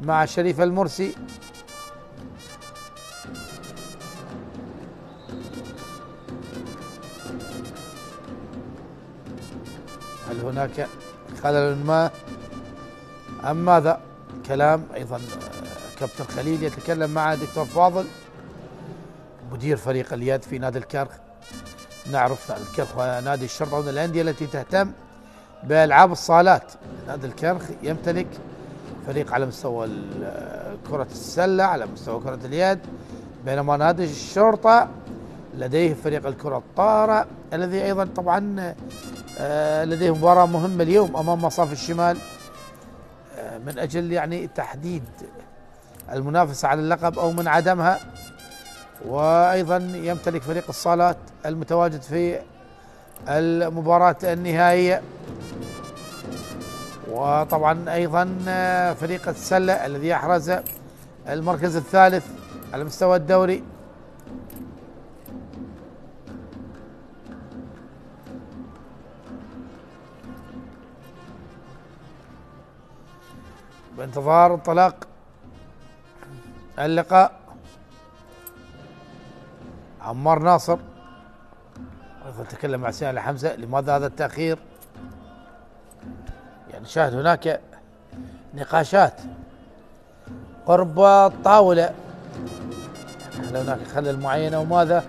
مع شريف المرسي. هل هناك خلل ما أم ماذا؟ كلام أيضا كابتن خليل يتكلم مع دكتور فاضل مدير فريق اليد في نادي الكرخ. نعرف نادي الكرخ ونادي الشرطة من الأندية التي تهتم بألعاب الصالات. نادي الكرخ يمتلك فريق على مستوى كرة السلة، على مستوى كرة اليد، بينما نادي الشرطة لديه فريق الكرة الطائرة الذي أيضا طبعا لديه مباراة مهمة اليوم أمام مصاف الشمال من أجل يعني تحديد المنافسة على اللقب أو من عدمها. وأيضا يمتلك فريق الصالات المتواجد في المباراة النهائية، وطبعا أيضا فريق السلة الذي أحرز المركز الثالث على مستوى الدوري. بانتظار انطلاق اللقاء. عمار ناصر تكلم مع سيالة حمزة لماذا هذا التأخير؟ يعني شاهد هناك نقاشات قرب الطاولة، هل هناك خلل معين أو ماذا؟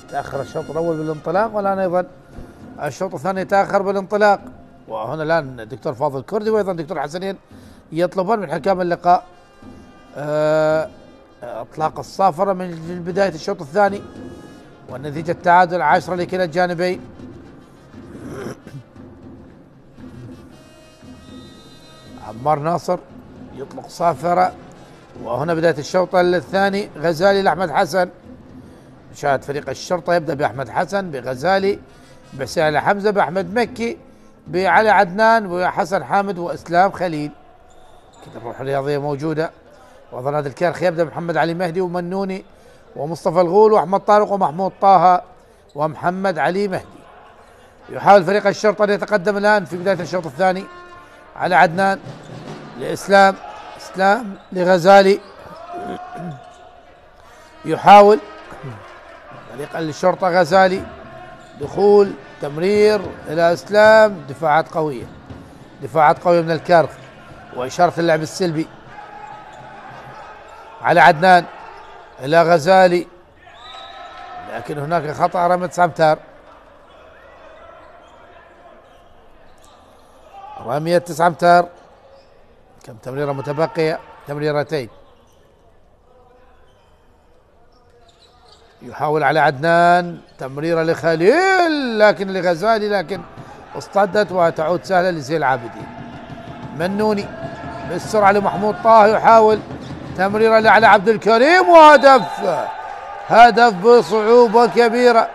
تأخر الشوط الأول بالانطلاق، والآن أيضا الشوط الثاني تأخر بالانطلاق. وهنا الآن الدكتور فاضل كردي وأيضا الدكتور حسنين يطلبون من حكام اللقاء اطلاق الصافرة من بداية الشوط الثاني، والنتيجة تعادل 10 لكلا الجانبين. عمار ناصر يطلق صافرة، وهنا بداية الشوط الثاني. غزالي لأحمد حسن. شاهد فريق الشرطة يبدأ بأحمد حسن، بغزالي، بسهل حمزة، بأحمد مكي، بعلي عدنان، وحسن حامد، وإسلام خليل. كده الروح الرياضية موجودة. وأيضا نادي الكرخ يبدأ محمد علي مهدي ومنوني ومصطفى الغول وأحمد طارق ومحمود طه ومحمد علي مهدي. يحاول فريق الشرطة أن يتقدم الآن في بداية الشوط الثاني. علي عدنان لإسلام، إسلام لغزالي. يحاول فريق الشرطة غزالي دخول تمرير إلى إسلام، دفاعات قوية، دفاعات قوية من الكرخ وإشارة اللعب السلبي. على عدنان إلى غزالي، لكن هناك خطأ رمية 9 أمتار. رمية 9 أمتار. كم تمريرة متبقية؟ تمريرتين. يحاول على عدنان تمريرة لخليل لكن لغزالي، لكن اصطدت وتعود سهلة لزين العابدين. منوني بالسرعة لمحمود طه، يحاول تمريرة على عبد الكريم وهدف. هدف بصعوبة كبيرة،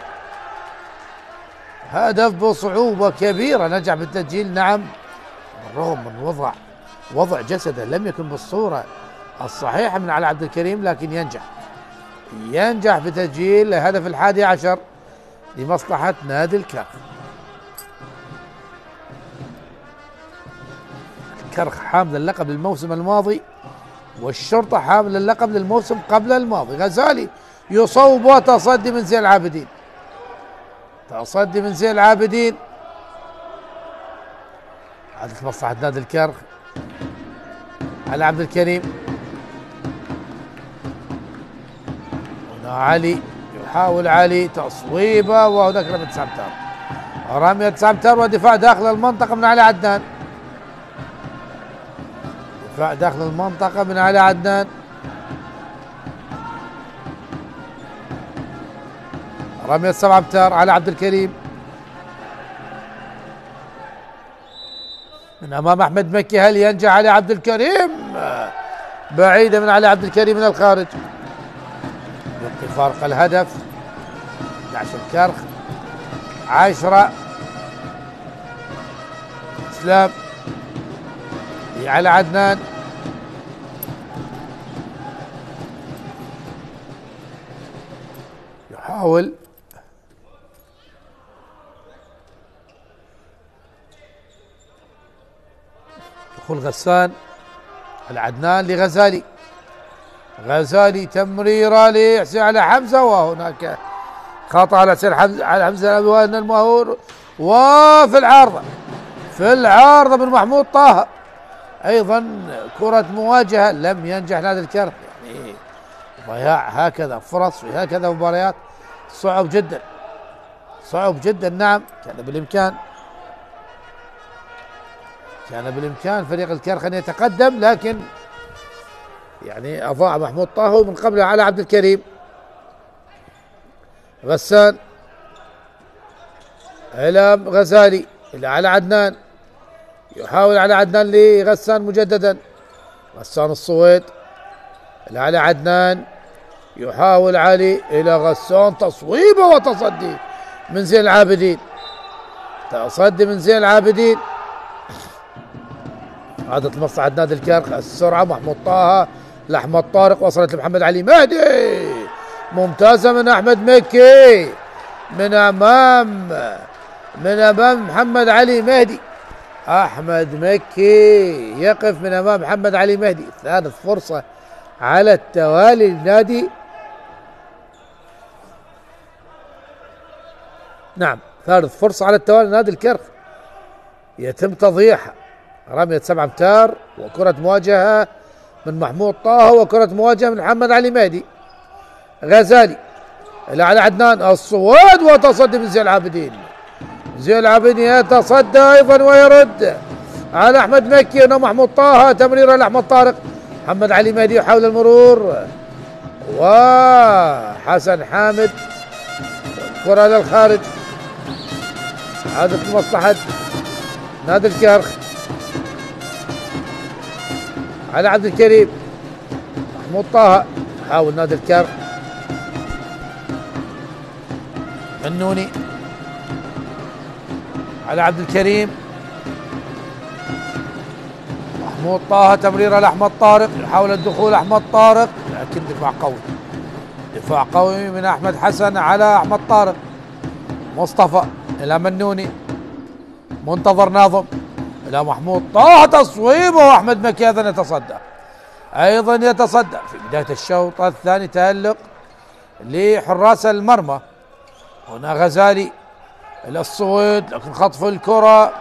هدف بصعوبة كبيرة، نجح بالتسجيل. نعم، بالرغم من وضع جسده لم يكن بالصورة الصحيحة من على عبد الكريم، لكن ينجح بتسجيل الهدف 11 لمصلحة نادي الكرخ. الكرخ حامل اللقب للموسم الماضي، والشرطة حامل اللقب للموسم قبل الماضي. غزالي يصوب وتصدي من زين العابدين، تصدي من زين العابدين. هذه مصلحة نادي الكرخ. على عبد الكريم، هنا علي، يحاول علي تصويبه، وهناك رمية 9 أمتار. رمية 9 أمتار ودفاع داخل المنطقة من علي عدنان. دفاع داخل المنطقة من علي عدنان. رمية 7 أمتار على عبد الكريم من امام احمد مكي. هل ينجح علي عبد الكريم؟ بعيدة من علي عبد الكريم من الخارج. يبقي فارق الهدف 11 الكرخ 10 اسلام على عدنان. يحاول دخول غسان على عدنان لغزالي. غزالي تمريره لحسين على حمزه، وهناك خطأ على حسين على حمزه المهور، وفي العارضه، في العارضه من محمود طه. ايضا كرة مواجهة لم ينجح نادي الكرخ، يعني ضياع هكذا فرص في هكذا مباريات صعب جدا، صعب جدا. نعم، كان بالامكان فريق الكرخ ان يتقدم، لكن يعني اضاع محمود طه من قبل على عبد الكريم. غسان الى غزالي الى على عدنان، يحاول على عدنان لغسان مجددا. غسان الصويد الى على عدنان، يحاول علي الى غسان تصويبه وتصدي من زين العابدين. تصدي من زين العابدين. عادت لمصلحة نادي الكرخ السرعة. محمود طه لأحمد طارق، وصلت لمحمد علي مهدي، ممتازة من أحمد مكي من أمام محمد علي مهدي. أحمد مكي يقف من أمام محمد علي مهدي. ثالث فرصة على التوالي للنادي، نعم ثالث فرصة على التوالي لنادي الكرخ يتم تضييعها. رمية 7 أمتار وكرة مواجهة من محمود طه، وكرة مواجهة من محمد علي مهدي. غزالي إلى على عدنان الصواد، وتصدي من زين العابدين. زين العابدين يتصدى أيضا ويرد على أحمد مكي. هنا محمود طه تمريرة لأحمد طارق. محمد علي مهدي يحاول المرور، وحسن حامد كرة للخارج. هذه مصلحة نادي الكرخ. على عبد الكريم، محمود طه حاول نادي الكرخ. منوني على عبد الكريم. محمود طه تمريره لاحمد طارق، يحاول الدخول احمد طارق، لكن دفاع قوي، دفاع قوي من احمد حسن على احمد طارق. مصطفى الى منوني، منتظر ناظم الى محمود طه، تصويبه، واحمد مكي ايضا يتصدى، ايضا يتصدى في بدايه الشوط الثاني. تألق لحراس المرمى. هنا غزالي إلى الصويد لكن خطف الكرة،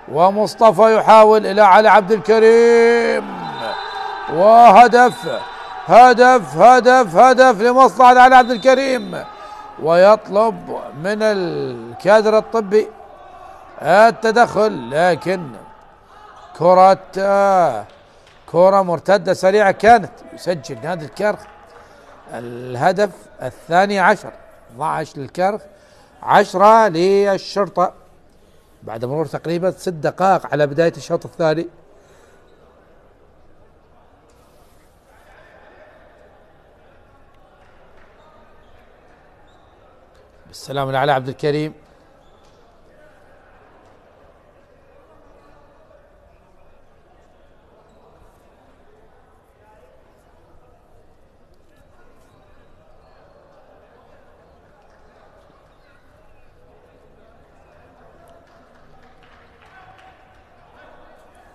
ومصطفى يحاول إلى علي عبد الكريم، وهدف هدف هدف هدف لمصلحة علي عبد الكريم، ويطلب من الكادر الطبي التدخل، لكن كرة مرتدة سريعة كانت. يسجل نادي الكرخ الهدف الثاني عشر، 12 للكرخ 10 للشرطة بعد مرور تقريبا 6 دقائق على بداية الشوط الثاني. بالسلام على عبد الكريم،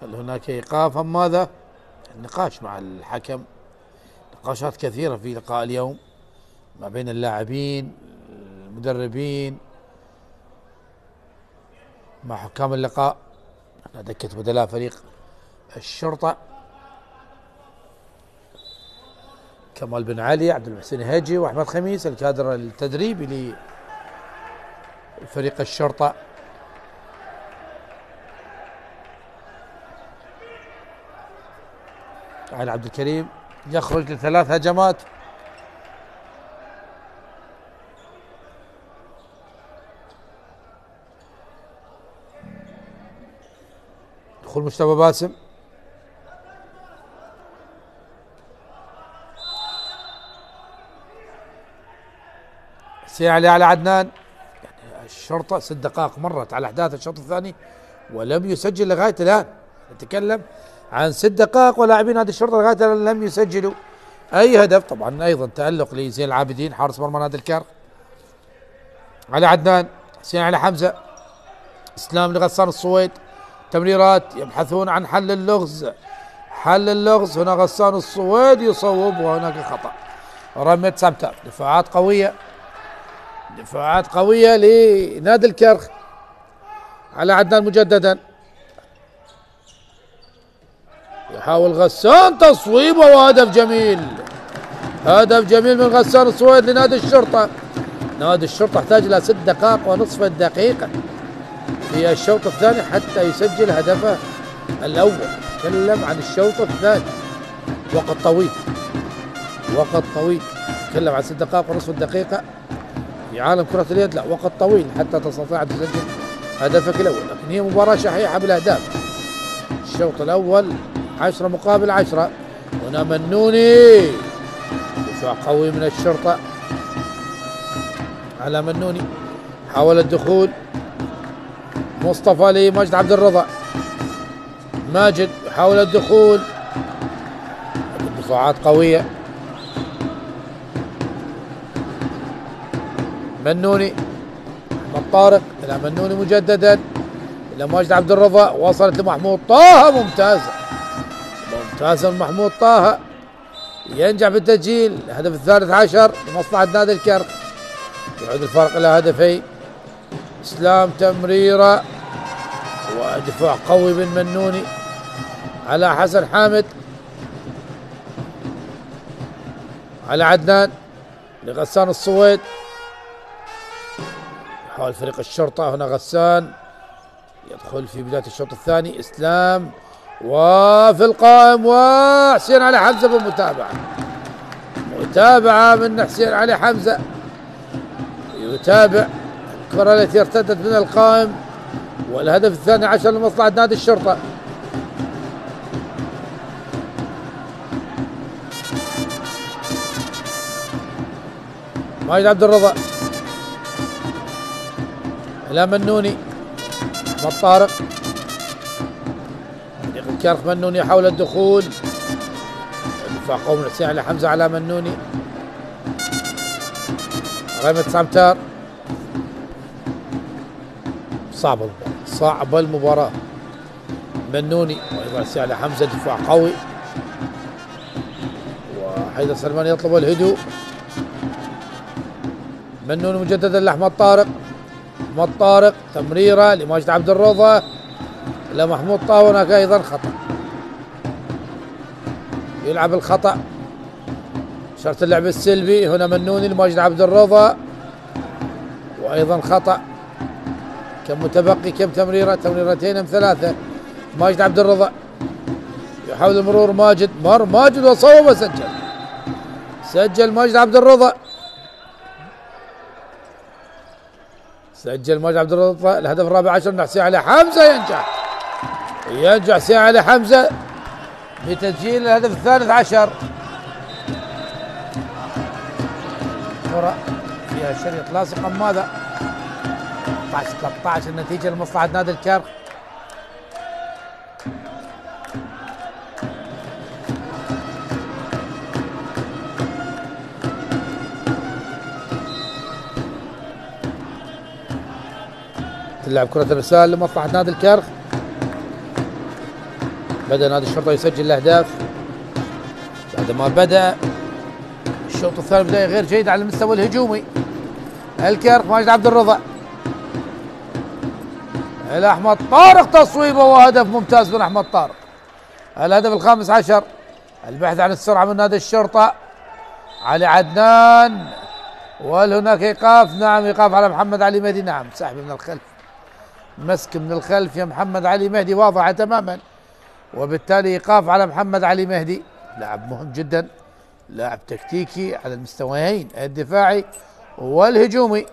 هل هناك إيقاف أم ماذا؟ النقاش مع الحكم، نقاشات كثيرة في لقاء اليوم ما بين اللاعبين المدربين مع حكام اللقاء. دكة بدلاء فريق الشرطة كمال بن علي، عبد المحسن هاجي، واحمد خميس الكادر التدريبي لفريق الشرطة. علي عبد الكريم يخرج ل3 هجمات، دخول مجتبى باسم، حسين علي على عدنان. يعني الشرطة 6 دقائق مرت على أحداث الشوط الثاني ولم يسجل لغاية الآن. نتكلم عن 6 دقائق ولاعبين هذه الشرطة لغاية الآن لم يسجلوا أي هدف. طبعا أيضا تألق لزين العابدين حارس مرمى نادي الكرخ. علي عدنان، حسين علي حمزة، اسلام لغسان الصويد، تمريرات يبحثون عن حل اللغز، حل اللغز. هنا غسان الصويد يصوب وهناك خطأ. رمية سامتر، دفاعات قوية، دفاعات قوية لنادي الكرخ. على عدنان مجددا، يحاول غسان تصويبه وهدف جميل، هدف جميل من غسان الصويد لنادي الشرطة. نادي الشرطة يحتاج إلى 6 دقائق ونصف الدقيقة في الشوط الثاني حتى يسجل هدفه الأول. تكلم عن الشوط الثاني، وقت طويل، وقت طويل. تكلم عن 6 دقائق ونصف الدقيقة في عالم كرة اليد، لا وقت طويل حتى تستطيع أن تسجل هدفك الأول. لكن هي مباراة شحيحة بالأهداف. الشوط الأول 10 مقابل 10. هنا منوني، دفاع قوي من الشرطة على منوني، حاول الدخول مصطفى لماجد عبد الرضا، ماجد يحاول الدخول، الدفاعات قوية. منوني، احمد طارق الى منوني مجددا الى ماجد عبد الرضا، وصلت لمحمود طه، ممتازة ممتازة من محمود طه، ينجح في التسجيل الهدف الثالث عشر لمصلحة نادي الكرخ. يعود الفرق الى هدفين. اسلام تمريرة ودفاع قوي من منوني على حسن حامد، على عدنان لغسان الصويد. يحاول فريق الشرطة هنا غسان يدخل في بداية الشوط الثاني. اسلام وفي القائم، وحسين علي حمزة بالمتابعة، متابعة من حسين علي حمزة، يتابع الكرة التي ارتدت من القائم، والهدف الثاني عشر لمصلحة نادي الشرطة. ماجد عبد الرضا إلى منوني، أحمد طارق، فريق الكرخ منوني يحاول الدخول، دفاع قوي من حسين علي حمزة على منوني، رمية سامتار. صعبة المباراة. منوني وأيضا حسين علي حمزة، دفاع قوي، وحيدر سلمان يطلب الهدوء. منوني مجددا لأحمد طارق، أحمد طارق، تمريرة لماجد عبد الرضا لمحمود طه، هناك أيضا خطأ، يلعب الخطأ، شرط اللعب السلبي هنا منوني لماجد عبد الرضا، وأيضا خطأ. كم متبقي؟ كم تمريرة؟ تمريرتين أم ثلاثة؟ ماجد عبد الرضا يحاول المرور، ماجد مر ماجد وصوب وسجل، سجل ماجد عبد الرضا، سجل ماجد عبد الرضا الهدف الرابع عشر. نحسين على حمزة، ينجح حسين على حمزة بتسجيل الهدف الثالث عشر. كرة فيها شريط لاصقا، ماذا 13 النتيجة لمصلحة نادي الكرخ. تلعب كرة الرسال لمصلحة نادي الكرخ. بدأ نادي الشرطة يسجل الأهداف بعدما بدأ الشوط الثاني بداية غير جيدة على المستوى الهجومي. الكرخ ماجد عبد الرضا إلى أحمد طارق، تصويبه وهدف ممتاز من أحمد طارق، الهدف الخامس عشر. البحث عن السرعة من نادي الشرطة، علي عدنان، وهل هناك إيقاف؟ نعم، إيقاف على محمد علي مهدي، نعم، سحب من الخلف، مسك من الخلف يا محمد علي مهدي واضحة تماما، وبالتالي إيقاف على محمد علي مهدي، لاعب مهم جدا، لاعب تكتيكي على المستويين الدفاعي والهجومي.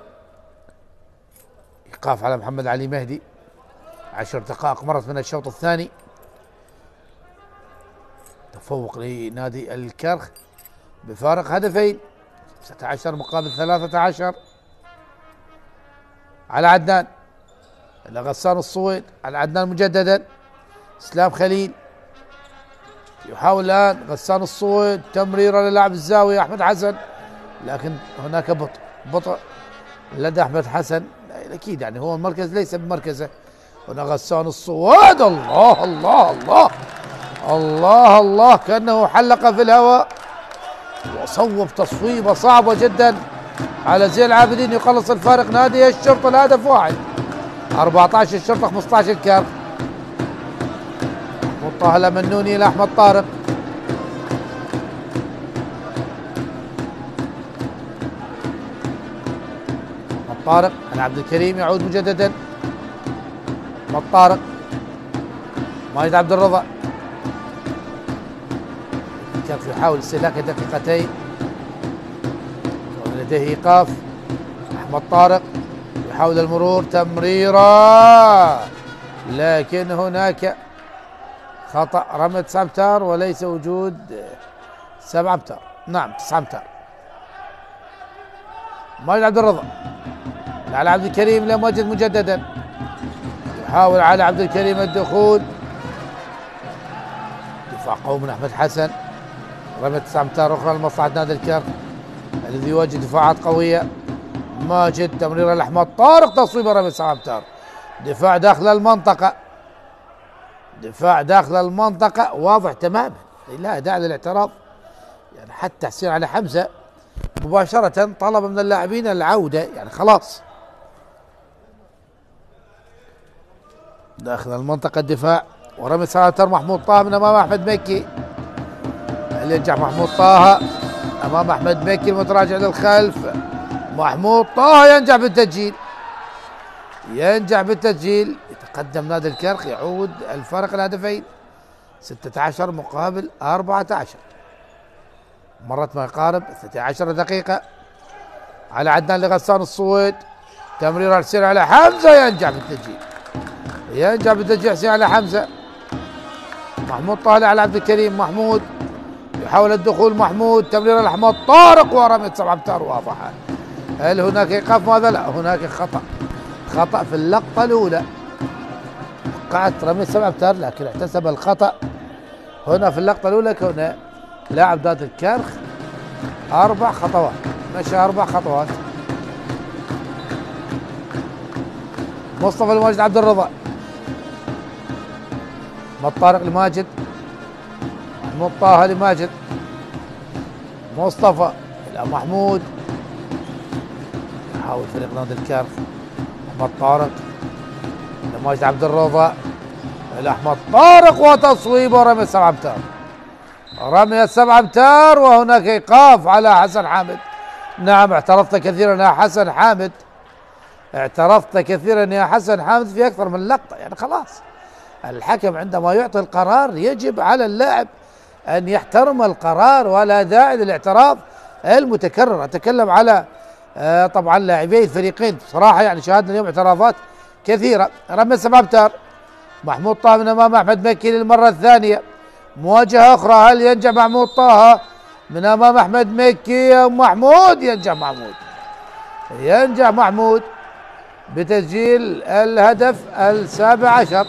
إيقاف على محمد علي مهدي. 10 دقائق مرت من الشوط الثاني، تفوق لنادي الكرخ بفارق هدفين، 16 مقابل 13. على عدنان إلى غسان الصويد، على عدنان مجددا، اسلام خليل يحاول الآن غسان الصويد، تمريرة للاعب الزاوية أحمد حسن، لكن هناك بطء لدى أحمد حسن، أكيد يعني هو المركز ليس بمركزه. هنا غسان الصويد، الله الله الله الله الله، كأنه حلق في الهواء وصوب تصويبة صعبة جدا على زين العابدين، يخلص الفارق نادي الشرطة الهدف واحد. 14 الشرطة 15 الكرخ. طه المنوني إلى أحمد طارق، أحمد طارق على عبد الكريم، يعود مجددا أحمد طارق، ماجد عبد الرضا، الكرخ يحاول استهلاك دقيقتين ولديه إيقاف. أحمد طارق يحاول المرور، تمريرة، لكن هناك خطأ، رمية 9 امتار وليس وجود 7 امتار، نعم 9 امتار. ماجد عبد الرضا على عبد الكريم لماجد مجددا، يحاول على عبد الكريم الدخول، دفاع قوي من احمد حسن، رمية 9 امتار اخرى لمصلحة نادي الكرخ الذي يواجه دفاعات قوية. ماجد، تمريرة لاحمد طارق، تصويبه رمية 7 امتار، دفاع داخل المنطقة، دفاع داخل المنطقة واضح تماما، لا داعي للاعتراض، يعني حتى حسين على حمزة مباشرة طلب من اللاعبين العودة، يعني خلاص داخل المنطقة الدفاع. ورمي سنتر محمود طه من امام احمد مكي، هل ينجح محمود طه امام احمد مكي المتراجع للخلف؟ محمود طه ينجح بالتسجيل، ينجح بالتسجيل، يتقدم نادي الكرخ، يعود الفارق الهدفين 16 مقابل 14، مرت ما يقارب 12 دقيقة. على عدنان لغسان الصويد، تمرير حسين على حمزة، ينجح بالتسجيل، ينجح بالتسجيل حسين على حمزة. محمود طالع على عبد الكريم، محمود يحاول الدخول، محمود تمرير لأحمد طارق ورمية 7 امتار واضحة. هل هناك ايقاف؟ ماذا؟ لا، هناك خطأ في اللقطة الأولى، وقعت رمية 7 امتار لكن احتسب الخطأ هنا في اللقطة الأولى، كونه لاعب نادي الكرخ 4 خطوات، مشى 4 خطوات. مصطفى لماجد عبد الرضا، أحمد طارق لماجد، محمود طه لماجد، مصطفى إلى محمود، يحاول فريق نادي الكرخ احمد طارق لماجد عبد الرضا، احمد طارق وتصويب ورمي 7 امتار، رمي 7 امتار، وهناك ايقاف على حسن حامد. نعم اعترضت كثيرا يا حسن حامد، اعترضت كثيرا يا حسن حامد في اكثر من لقطه، يعني خلاص الحكم عندما يعطي القرار يجب على اللاعب ان يحترم القرار، ولا داعي للاعتراض المتكرر. اتكلم على طبعا لاعبي الفريقين بصراحه، يعني شاهدنا اليوم اعتراضات كثيره. رمي 7 امتار، محمود طه من امام احمد مكي للمره الثانيه، مواجهه اخرى، هل ينجح محمود طه من امام احمد مكي؟ محمود ينجح، ينجح محمود بتسجيل الهدف ال17.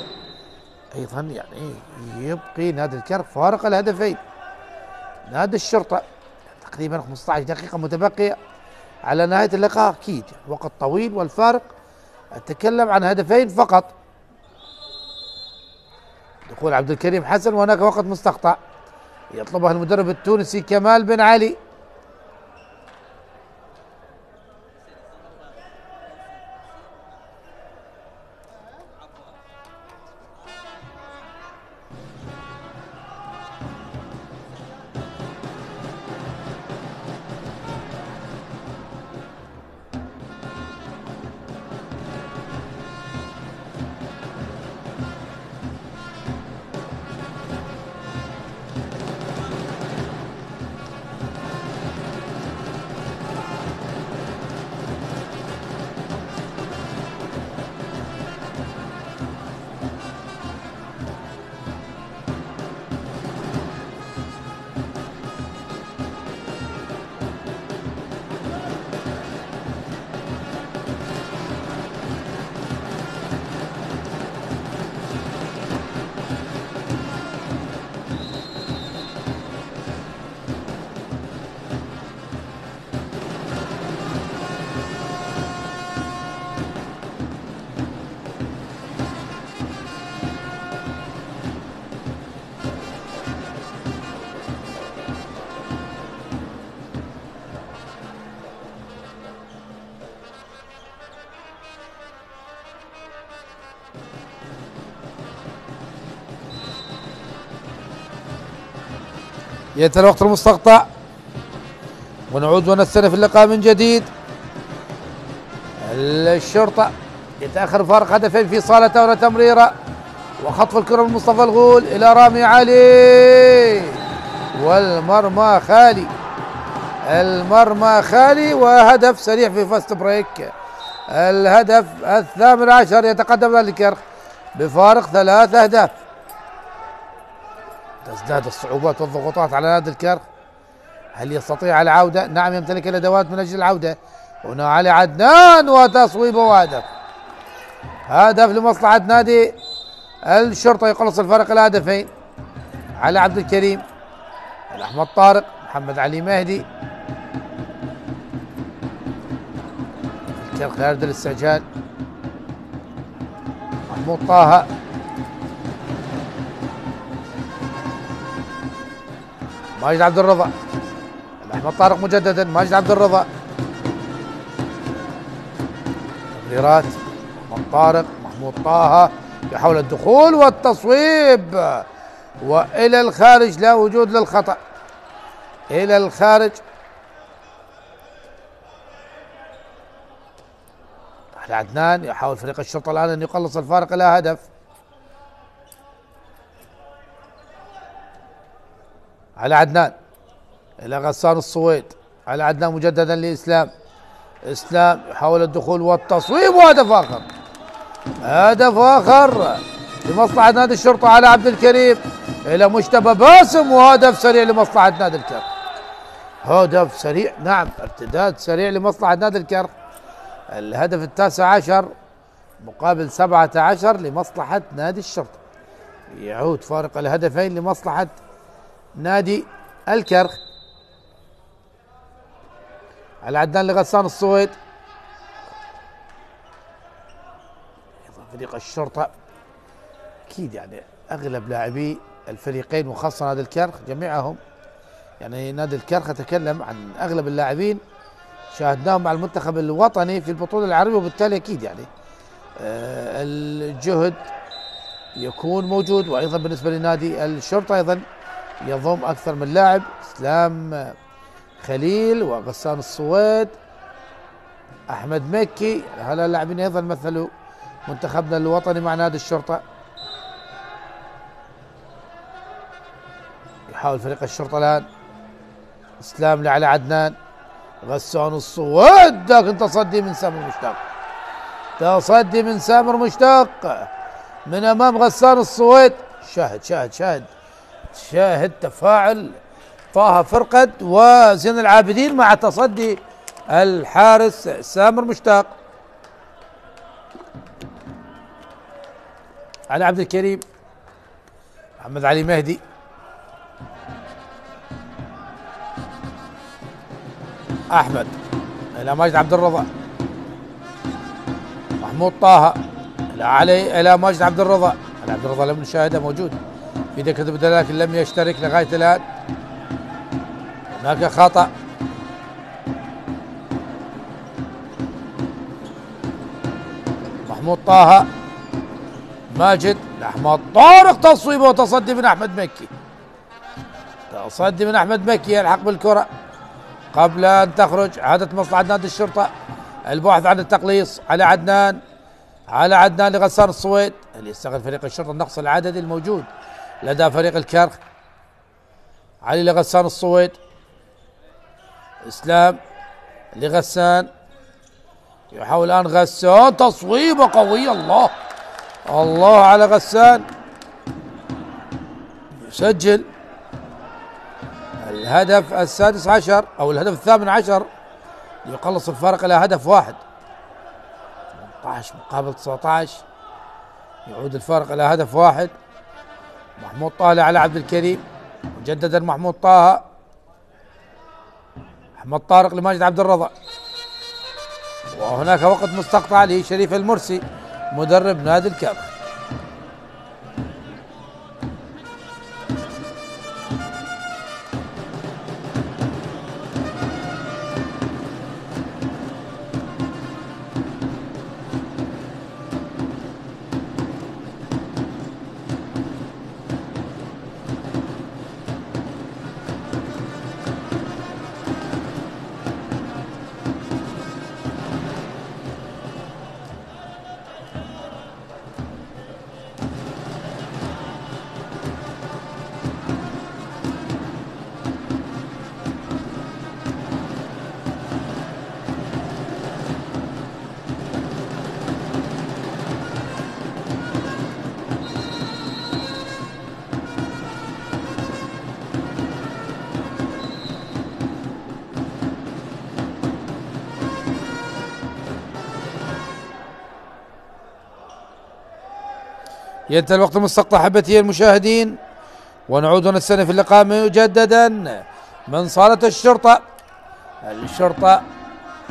ايضا يعني يبقي نادي الكرك فارق الهدفين. نادي الشرطه تقريبا 15 دقيقه متبقيه على نهايه اللقاء، اكيد وقت طويل والفارق اتكلم عن هدفين فقط. دخول عبد الكريم حسن، وهناك وقت مستقطع يطلبه المدرب التونسي كمال بن علي. ينتهي الوقت المستقطع ونعود ونستأنف اللقاء من جديد. الشرطة يتأخر فارق هدفين في صالته وتمريرة وخطف الكرة من مصطفى الغول إلى رامي علي، والمرمى خالي، المرمى خالي، وهدف سريع في فاست بريك. الهدف ال18 يتقدم نادي الكرك بفارق 3 أهداف. تزداد الصعوبات والضغوطات على نادي الكرك، هل يستطيع العودة؟ نعم يمتلك الأدوات من أجل العودة. هنا علي عدنان وتصويب وهدف، هدف لمصلحة نادي الشرطة يقلص الفرق إلى هدفين. علي عبد الكريم، أحمد طارق، محمد علي مهدي. الكرك خارج الاستعجال، محمود طه، ماجد عبد الرضا، احمد طارق مجددا، ماجد عبد الرضا، تمريرات، احمد طارق، محمود طه يحاول الدخول والتصويب والى الخارج، لا وجود للخطأ، الى الخارج. علي عدنان يحاول فريق الشرطة الآن أن يقلص الفارق إلى هدف. علي عدنان إلى غسان الصويد، علي عدنان مجددا لإسلام، إسلام يحاول الدخول والتصويب وهدف آخر، هدف آخر لمصلحة نادي الشرطة. على عبد الكريم إلى مجتبى باسم، وهدف سريع لمصلحة نادي الكرك، هدف سريع، نعم ارتداد سريع لمصلحة نادي الكرك. الهدف ال19 مقابل 17 لمصلحة نادي الشرطة، يعود فارق الهدفين لمصلحة نادي الكرك. على عدنان لغسان الصويد، فريق الشرطة أكيد يعني أغلب لاعبي الفريقين وخاصة نادي الكرك جميعهم، يعني نادي الكرك أتكلم عن أغلب اللاعبين شاهدناهم مع المنتخب الوطني في البطولة العربية، وبالتالي أكيد يعني الجهد يكون موجود. وايضا بالنسبه لنادي الشرطه ايضا يضم اكثر من لاعب، اسلام خليل وغسان الصويد، احمد مكي، هؤلاء اللاعبين ايضا مثلوا منتخبنا الوطني مع نادي الشرطه. يحاول فريق الشرطه الان، اسلام لعلى عدنان، غسان الصويد، لكن تصدي من سامر مشتاق، تصدي من سامر مشتاق من امام غسان الصويد. شاهد تفاعل طه فرقد وزين العابدين مع تصدي الحارس سامر مشتاق. علي عبد الكريم، محمد علي مهدي، احمد الى ماجد عبد الرضا، محمود طه الى علي الى ماجد عبد الرضا. عبد الرضا لم نشاهده موجود في دكة البدلاء لكن لم يشترك لغايه الان. هناك خطأ، محمود طه، ماجد لأحمد طارق، تصويبه وتصدي من احمد مكي، تصدي من احمد مكي يلحق بالكره قبل ان تخرج. عادت مصلحه نادي الشرطه البحث عن التقليص على عدنان، على عدنان لغسان الصويد اللي يستغل فريق الشرطه النقص العددي الموجود لدى فريق الكرخ. علي لغسان الصويد، اسلام لغسان، يحاول الان غسان، تصويبه قويه، الله على غسان، يسجل الهدف السادس عشر او الهدف الثامن عشر ليقلص الفارق الى هدف واحد. 18 مقابل 19 يعود الفارق الى هدف واحد. محمود طه على عبد الكريم، مجددا محمود طه، احمد طارق لماجد عبد الرضا، وهناك وقت مستقطع لشريف المرسي مدرب نادي الكرخ. ينتهي الوقت المستقطع احبتي المشاهدين، ونعود ونستأنف اللقاء مجددا من صالة الشرطة.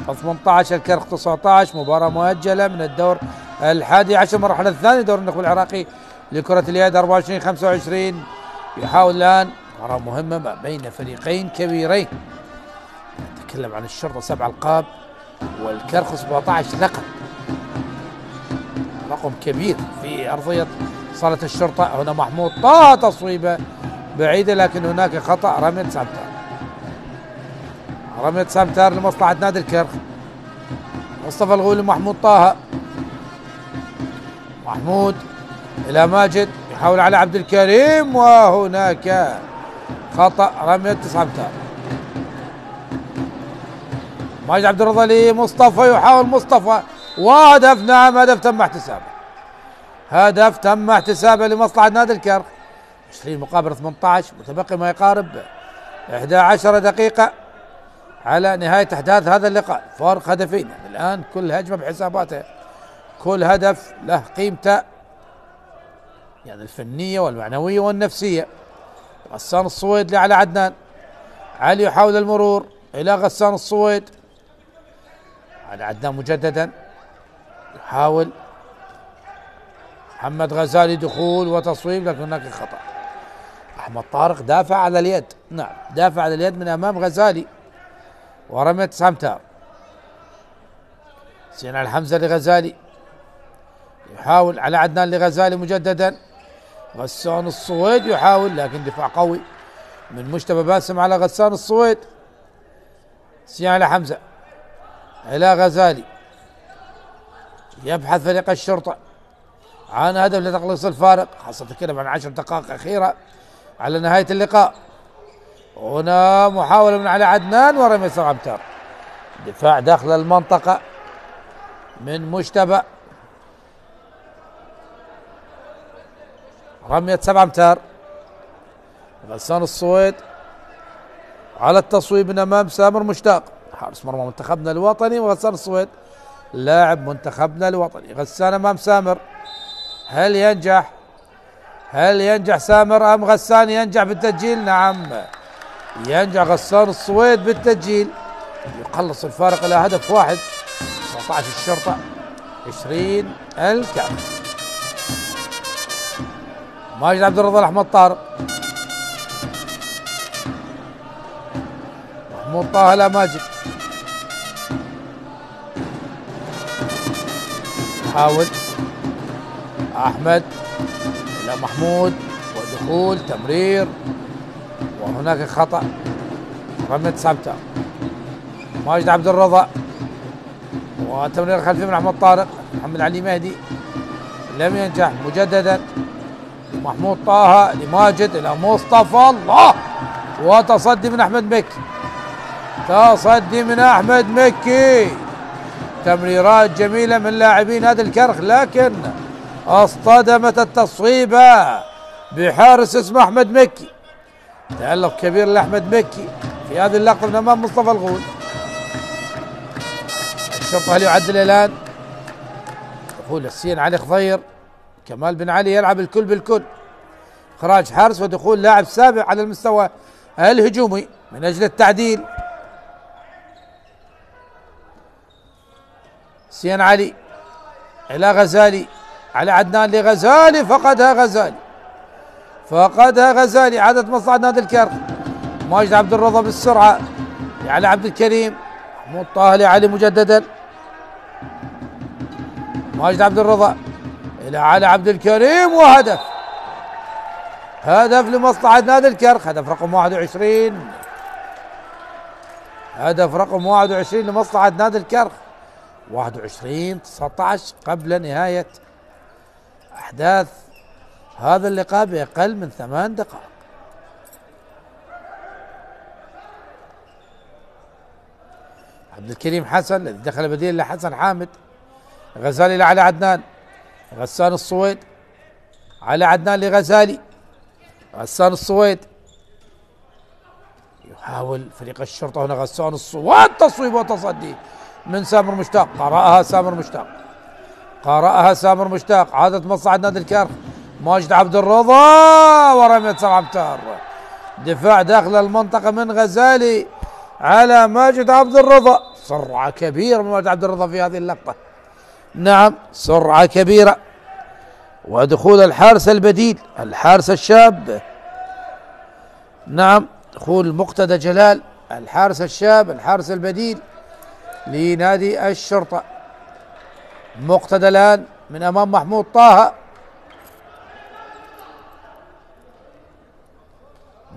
18 الكرخ 19، مباراة مؤجلة من الدور الحادي عشر المرحلة الثانية دور النخبة العراقي لكرة اليد 24-25. يحاول الآن مباراة مهمة ما بين فريقين كبيرين، نتكلم عن الشرطة 7 ألقاب والكرخ 17 لقب، رقم كبير في أرضية صالة الشرطة. هنا محمود طه، تصويبة بعيدة لكن هناك خطأ، رمية سامتار لمصلحة نادي الكرخ. مصطفى الغولي، محمود طه، محمود إلى ماجد، يحاول على عبد الكريم وهناك خطأ، رمية سامتار. ماجد عبد الرضا لمصطفى، يحاول مصطفى وهدف، نعم هدف تم احتسابه لمصلحة نادي الكرخ. 20 مقابل 18، متبقي ما يقارب 11 دقيقة على نهاية أحداث هذا اللقاء، فارق هدفين. يعني الآن كل هجمة بحساباتها، كل هدف له قيمته يعني الفنية والمعنوية والنفسية. غسان الصويد على عدنان، علي يحاول المرور إلى غسان الصويد، على عدنان مجددا، يحاول محمد غزالي دخول وتصويب لكن هناك خطأ. أحمد طارق دافع على اليد، نعم دافع على اليد من أمام غزالي ورمية سامتار. سين الحمزة لغزالي، يحاول على عدنان لغزالي مجددا. غسان الصويد يحاول لكن دفاع قوي من مجتبى باسم على غسان الصويد. سيان على حمزة إلى غزالي، يبحث فريق الشرطة عن هدف لتقليص الفارق، خاصة كده عن 10 دقائق أخيرة على نهاية اللقاء. هنا محاولة من على عدنان ورمية 7 أمتار، دفاع داخل المنطقة من مجتبى، رمية 7 أمتار. غسان الصويد على التصويب من أمام سامر مشتاق، حارس مرمى منتخبنا الوطني. وغسان الصويد لاعب منتخبنا الوطني. غسان أمام سامر، هل ينجح؟ هل ينجح سامر أم غسان ينجح بالتسجيل؟ نعم ينجح غسان الصويد بالتسجيل، يقلص الفارق إلى هدف واحد. 19 الشرطة 20 الكاف. ماجد عبد الرضا لأحمد طارق، محمود طه لا ماجد، حاول أحمد إلى محمود ودخول تمرير وهناك خطأ، رمية 9 أمتار. ماجد عبد الرضا وتمرير خلفي من أحمد طارق. محمد علي مهدي لم ينجح مجددا. محمود طه لماجد إلى مصطفى الله، وتصدي من أحمد مكي، تصدي من أحمد مكي. تمريرات جميلة من لاعبين نادي الكرخ، لكن اصطدمت التصويبة بحارس اسمه أحمد مكي. تألق كبير لأحمد مكي في هذه اللقطة من أمام مصطفى الغول. الشرطة هل يعدل الآن؟ دخول السين علي خضير، كمال بن علي يلعب الكل بالكل، إخراج حارس ودخول لاعب سابع على المستوى الهجومي من أجل التعديل. سين علي إلى غزالي على عدنان لغزالي، فقدها غزالي، عادت مصلحة نادي الكرخ. ماجد عبد الرضا بالسرعة على عبد الكريم، محمود طه لعلي مجددا. ماجد عبد الرضا إلى علي عبد الكريم، وهدف، هدف لمصلحة نادي الكرخ، هدف رقم 21، هدف رقم 21 لمصلحة نادي الكرخ. 21-19 قبل نهاية أحداث هذا اللقاء بأقل من 8 دقائق. عبد الكريم حسن الذي دخل بديل لحسن حامد. غزالي لعلى عدنان، غسان الصويد على عدنان لغزالي، غسان الصويد يحاول فريق الشرطة. هنا غسان الصويد، تصويب وتصدي من سامر مشتاق، قرأها سامر مشتاق، عادت مصلحة نادي الكرخ. ماجد عبد الرضا ورمية 7 أمتار، دفاع داخل المنطقة من غزالي على ماجد عبد الرضا. سرعة كبيرة من ماجد عبد الرضا في هذه اللقطة، نعم سرعة كبيرة. ودخول الحارس البديل، الحارس الشاب، نعم دخول مقتدى جلال، الحارس الشاب، الحارس البديل لنادي الشرطة. مقتدى الآن من أمام محمود طه،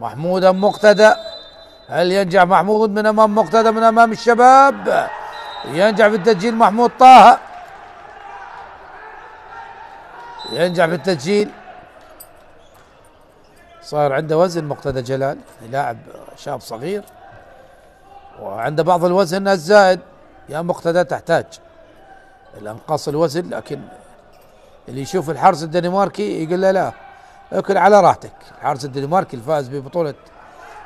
محمود أم مقتدى، هل ينجح محمود من أمام مقتدى من أمام الشباب؟ ينجح بالتسجيل محمود طه، ينجح بالتسجيل. صار عنده وزن مقتدى جلال، لاعب شاب صغير وعنده بعض الوزن الزائد. يا مقتدى تحتاج إلى انقاص الوزن، لكن اللي يشوف الحارس الدنماركي يقول له لا اكل على راحتك. الحارس الدنماركي الفائز ببطولة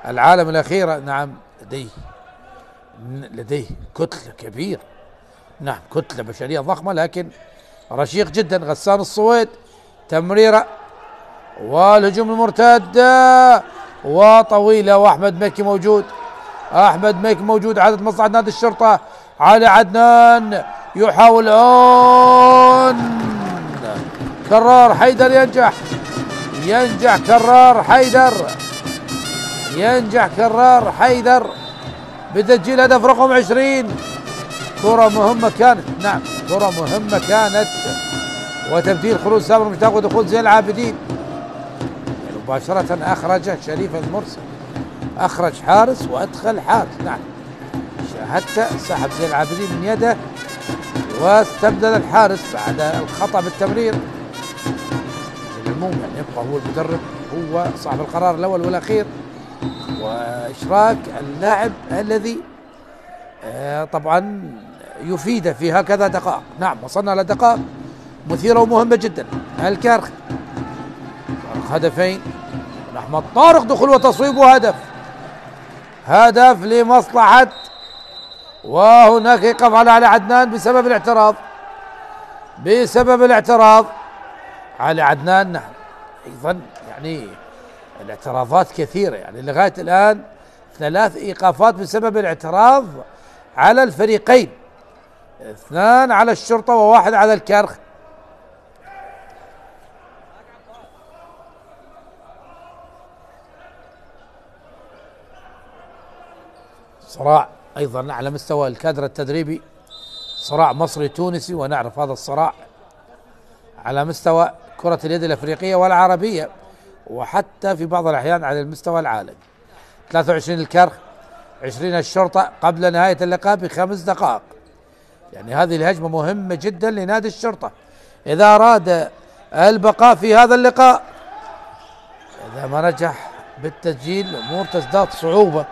العالم الأخيرة، نعم لديه كتلة كبيرة، نعم كتلة بشرية ضخمة، لكن رشيق جدا. غسان الصويد، تمريرة والهجوم المرتد وطويلة، وأحمد مكي موجود، أحمد مكي موجود، عدد مصلحة نادي الشرطة على عدنان، يحاول كرار حيدر، ينجح كرار حيدر، ينجح كرار حيدر بتسجيل هدف رقم 20. كرة مهمة كانت، نعم كرة مهمة كانت، وتبديل خروج سامر مشتاق ودخول زين العابدين. يعني مباشرة أخرج شريف المرسل، أخرج حارس وأدخل حارس. نعم شاهدت سحب زين العابدين من يده واستبدل الحارس بعد الخطأ بالتمرير. العموم يعني يبقى هو المدرب، هو صاحب القرار الأول والأخير، وإشراك اللاعب الذي طبعا يفيد في هكذا دقائق. نعم وصلنا إلى دقائق مثيرة ومهمة جدا. الكرخ هدفين من أحمد طارق، دخول وتصويب وهدف، هدف لمصلحة. وهناك يقف على علي عدنان بسبب الاعتراض، بسبب الاعتراض علي عدنان. نعم أيضا يعني الاعتراضات كثيرة، يعني لغاية الآن 3 إيقافات بسبب الاعتراض على الفريقين، 2 على الشرطة و1 على الكرخ. صراع أيضا على مستوى الكادر التدريبي، صراع مصري تونسي، ونعرف هذا الصراع على مستوى كرة اليد الأفريقية والعربية، وحتى في بعض الأحيان على المستوى العالمي. 23 الكرخ، 20 الشرطة قبل نهاية اللقاء ب5 دقائق. يعني هذه الهجمة مهمة جدا لنادي الشرطة إذا أراد البقاء في هذا اللقاء. إذا ما نجح بالتسجيل الأمور تزداد صعوبة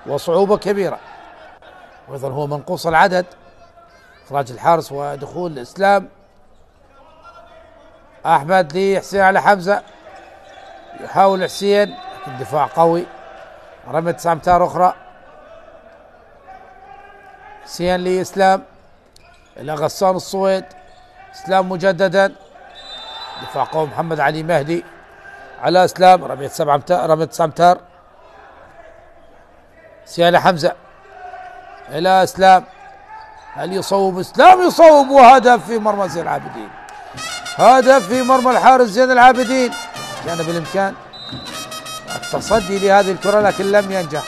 وصعوبة كبيرة. وأيضا هو منقوص العدد، إخراج الحارس ودخول الإسلام. أحمد لحسين على حمزة، يحاول حسين لكن دفاع قوي، رمية 9 أمتار أخرى. حسين لإسلام إلى غسان الصويد، إسلام مجددا، دفاع قوي محمد علي مهدي على إسلام، رمية 7 أمتار، رمية 9 أمتار. حسين حمزة إلى إسلام، هل يصوب إسلام؟ يصوب، وهدف في مرمى زين العابدين، هدف في مرمى الحارس زين العابدين. كان بالإمكان التصدي لهذه الكرة لكن لم ينجح،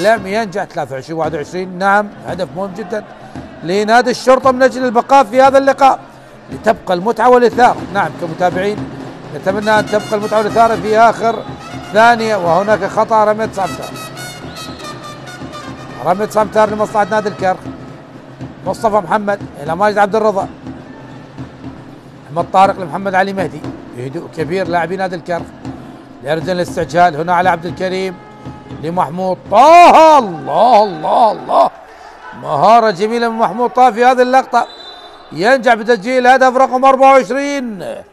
لم ينجح. 23-21. نعم هدف مهم جدا لنادي الشرطة من أجل البقاء في هذا اللقاء لتبقى المتعة والإثارة. نعم كمتابعين نتمنى أن تبقى المتعة والإثارة في آخر ثانية. وهناك خطأ، رمية 9 أمتار، رمية 9 أمتار لمصلحة نادي الكرخ. مصطفى محمد إلى ماجد عبد الرضا، أحمد طارق لمحمد علي مهدي، بهدوء كبير لاعبي نادي الكرخ يرجع الاستعجال. هنا على عبد الكريم لمحمود طه، الله الله الله، مهارة جميلة من محمود طه في هذه اللقطة، ينجح بتسجيل هدف رقم 24.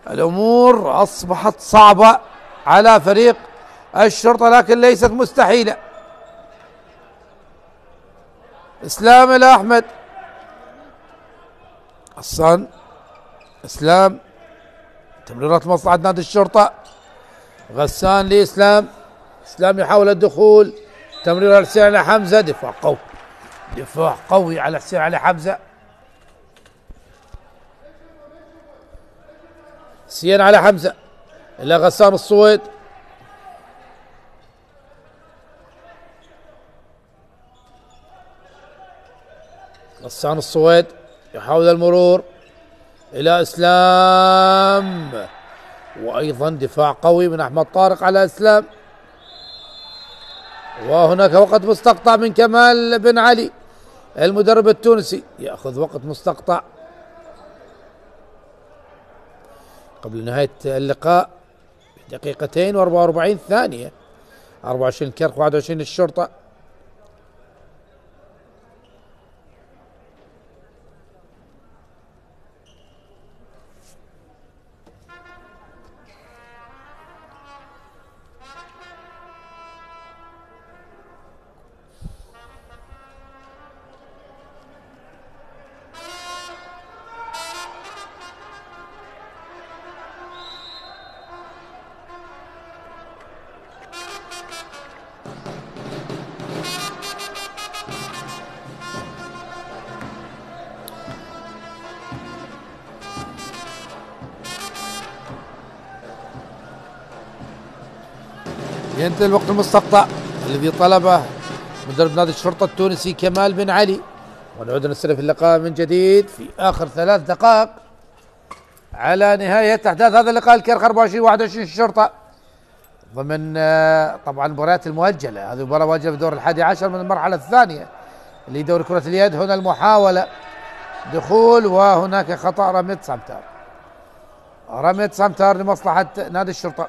الأمور أصبحت صعبة على فريق الشرطة لكن ليست مستحيلة. إسلام إلى أحمد، غسان، إسلام، تمريرات مصلحة نادي الشرطة، غسان لإسلام، إسلام يحاول الدخول، تمرير على حسين على حمزة، دفاع قوي، دفاع قوي على حسين على حمزة. حسين على حمزة إلى غسان الصويد، غسان الصويد يحاول المرور إلى إسلام، وأيضا دفاع قوي من أحمد طارق على إسلام. وهناك وقت مستقطع من كمال بن علي المدرب التونسي، يأخذ وقت مستقطع قبل نهاية اللقاء بدقيقتين و44 ثانية. 24 الكرخ 21 الشرطة. ينتهي الوقت المستقطع الذي طلبه مدرب نادي الشرطة التونسي كمال بن علي. ونعود نستلف اللقاء من جديد في آخر 3 دقائق على نهاية أحداث هذا اللقاء. الكرخ 24-21 الشرطة ضمن طبعا المباريات المؤجلة. هذه مباراة مؤجلة في دور 11 من المرحلة الثانية اللي دوري كرة اليد. هنا المحاولة دخول وهناك خطأ رمية سمتر. رمية سمتر لمصلحة نادي الشرطة.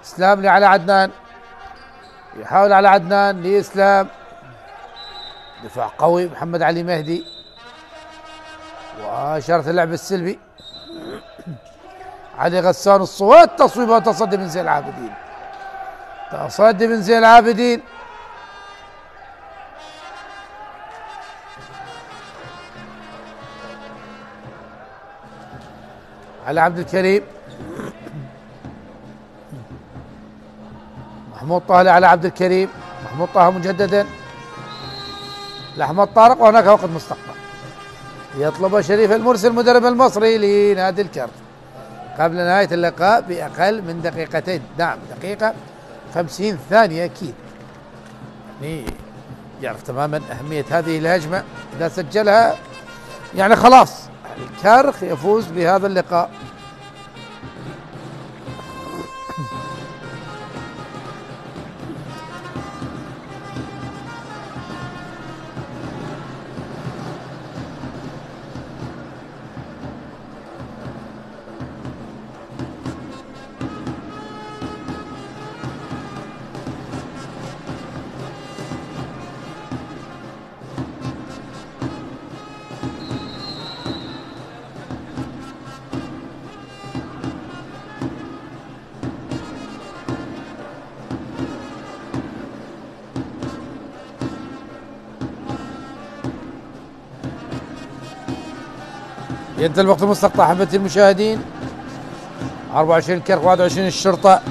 اسلام لعلى عدنان، يحاول على عدنان لإسلام، دفاع قوي محمد علي مهدي وإشارة اللعب السلبي. علي غسان الصوت، تصويبه وتصدي من زين العابدين. تصدي من زين العابدين. على عبد الكريم، محمود طه على عبد الكريم، محمود طه مجددا لأحمد طارق، وهناك وقت مستقبل يطلبه شريف المرسي المدرب المصري لنادي الكرخ قبل نهاية اللقاء بأقل من دقيقتين. نعم، دقيقة 50 ثانية أكيد. يعني يعرف تماما أهمية هذه الهجمة، إذا سجلها يعني خلاص الكرخ يفوز بهذا اللقاء. ينتهي الوقت المستقطع حبتي المشاهدين. 24 الكرخ 21 الشرطة.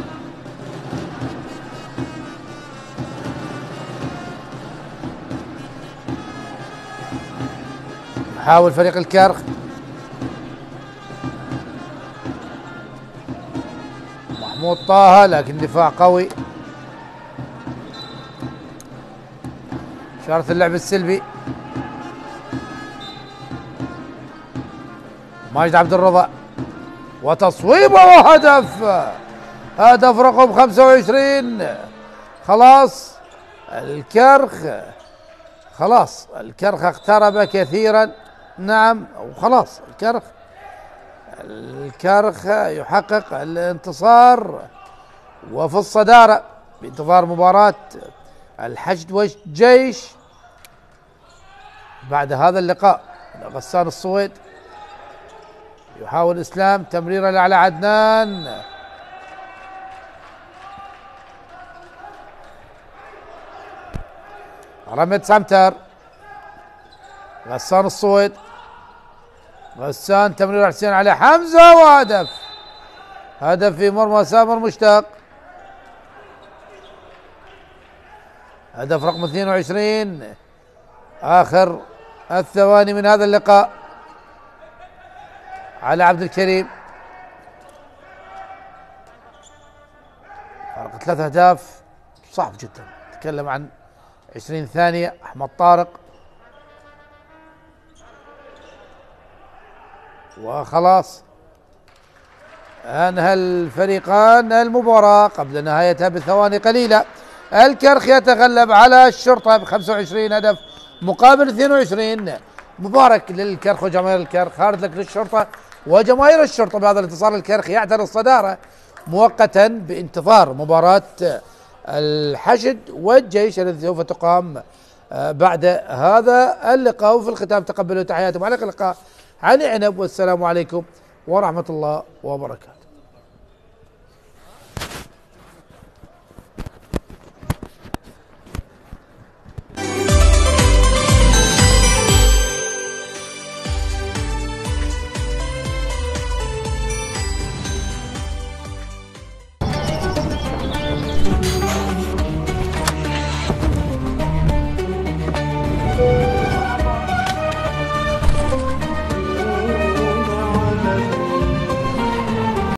يحاول فريق الكرخ، محمود طه، لكن دفاع قوي. إشارة اللعب السلبي. ماجد عبد الرضا وتصويبه وهدف. هدف رقم 25. خلاص الكرخ، خلاص الكرخ اقترب كثيرا. نعم، وخلاص الكرخ يحقق الانتصار وفي الصدارة بانتظار مباراة الحشد والجيش بعد هذا اللقاء. غسان الصويد يحاول اسلام، تمريره على عدنان، رمية سمتر. غسان الصويد، غسان، تمريره حسين علي حمزه وهدف. هدف في مرمى سامر مشتاق. هدف رقم 22 اخر الثواني من هذا اللقاء. على عبد الكريم، فرق 3 أهداف صعب جدا. تكلم عن 20 ثانية. أحمد طارق، وخلاص أنهى الفريقان المباراة قبل نهايتها بثواني قليلة. الكرخ يتغلب على الشرطة ب 25 هدف مقابل 22. مبارك للكرخ وجماهير الكرخ، هارد لك للشرطة وجماهير الشرطة بهذا الانتصار. الكرخ يعتني الصدارة مؤقتا بانتظار مباراة الحشد والجيش الذي سوف تقام بعد هذا اللقاء. وفي الختام تقبلوا تحياتي معلق اللقاء علي عنب، والسلام عليكم ورحمة الله وبركاته.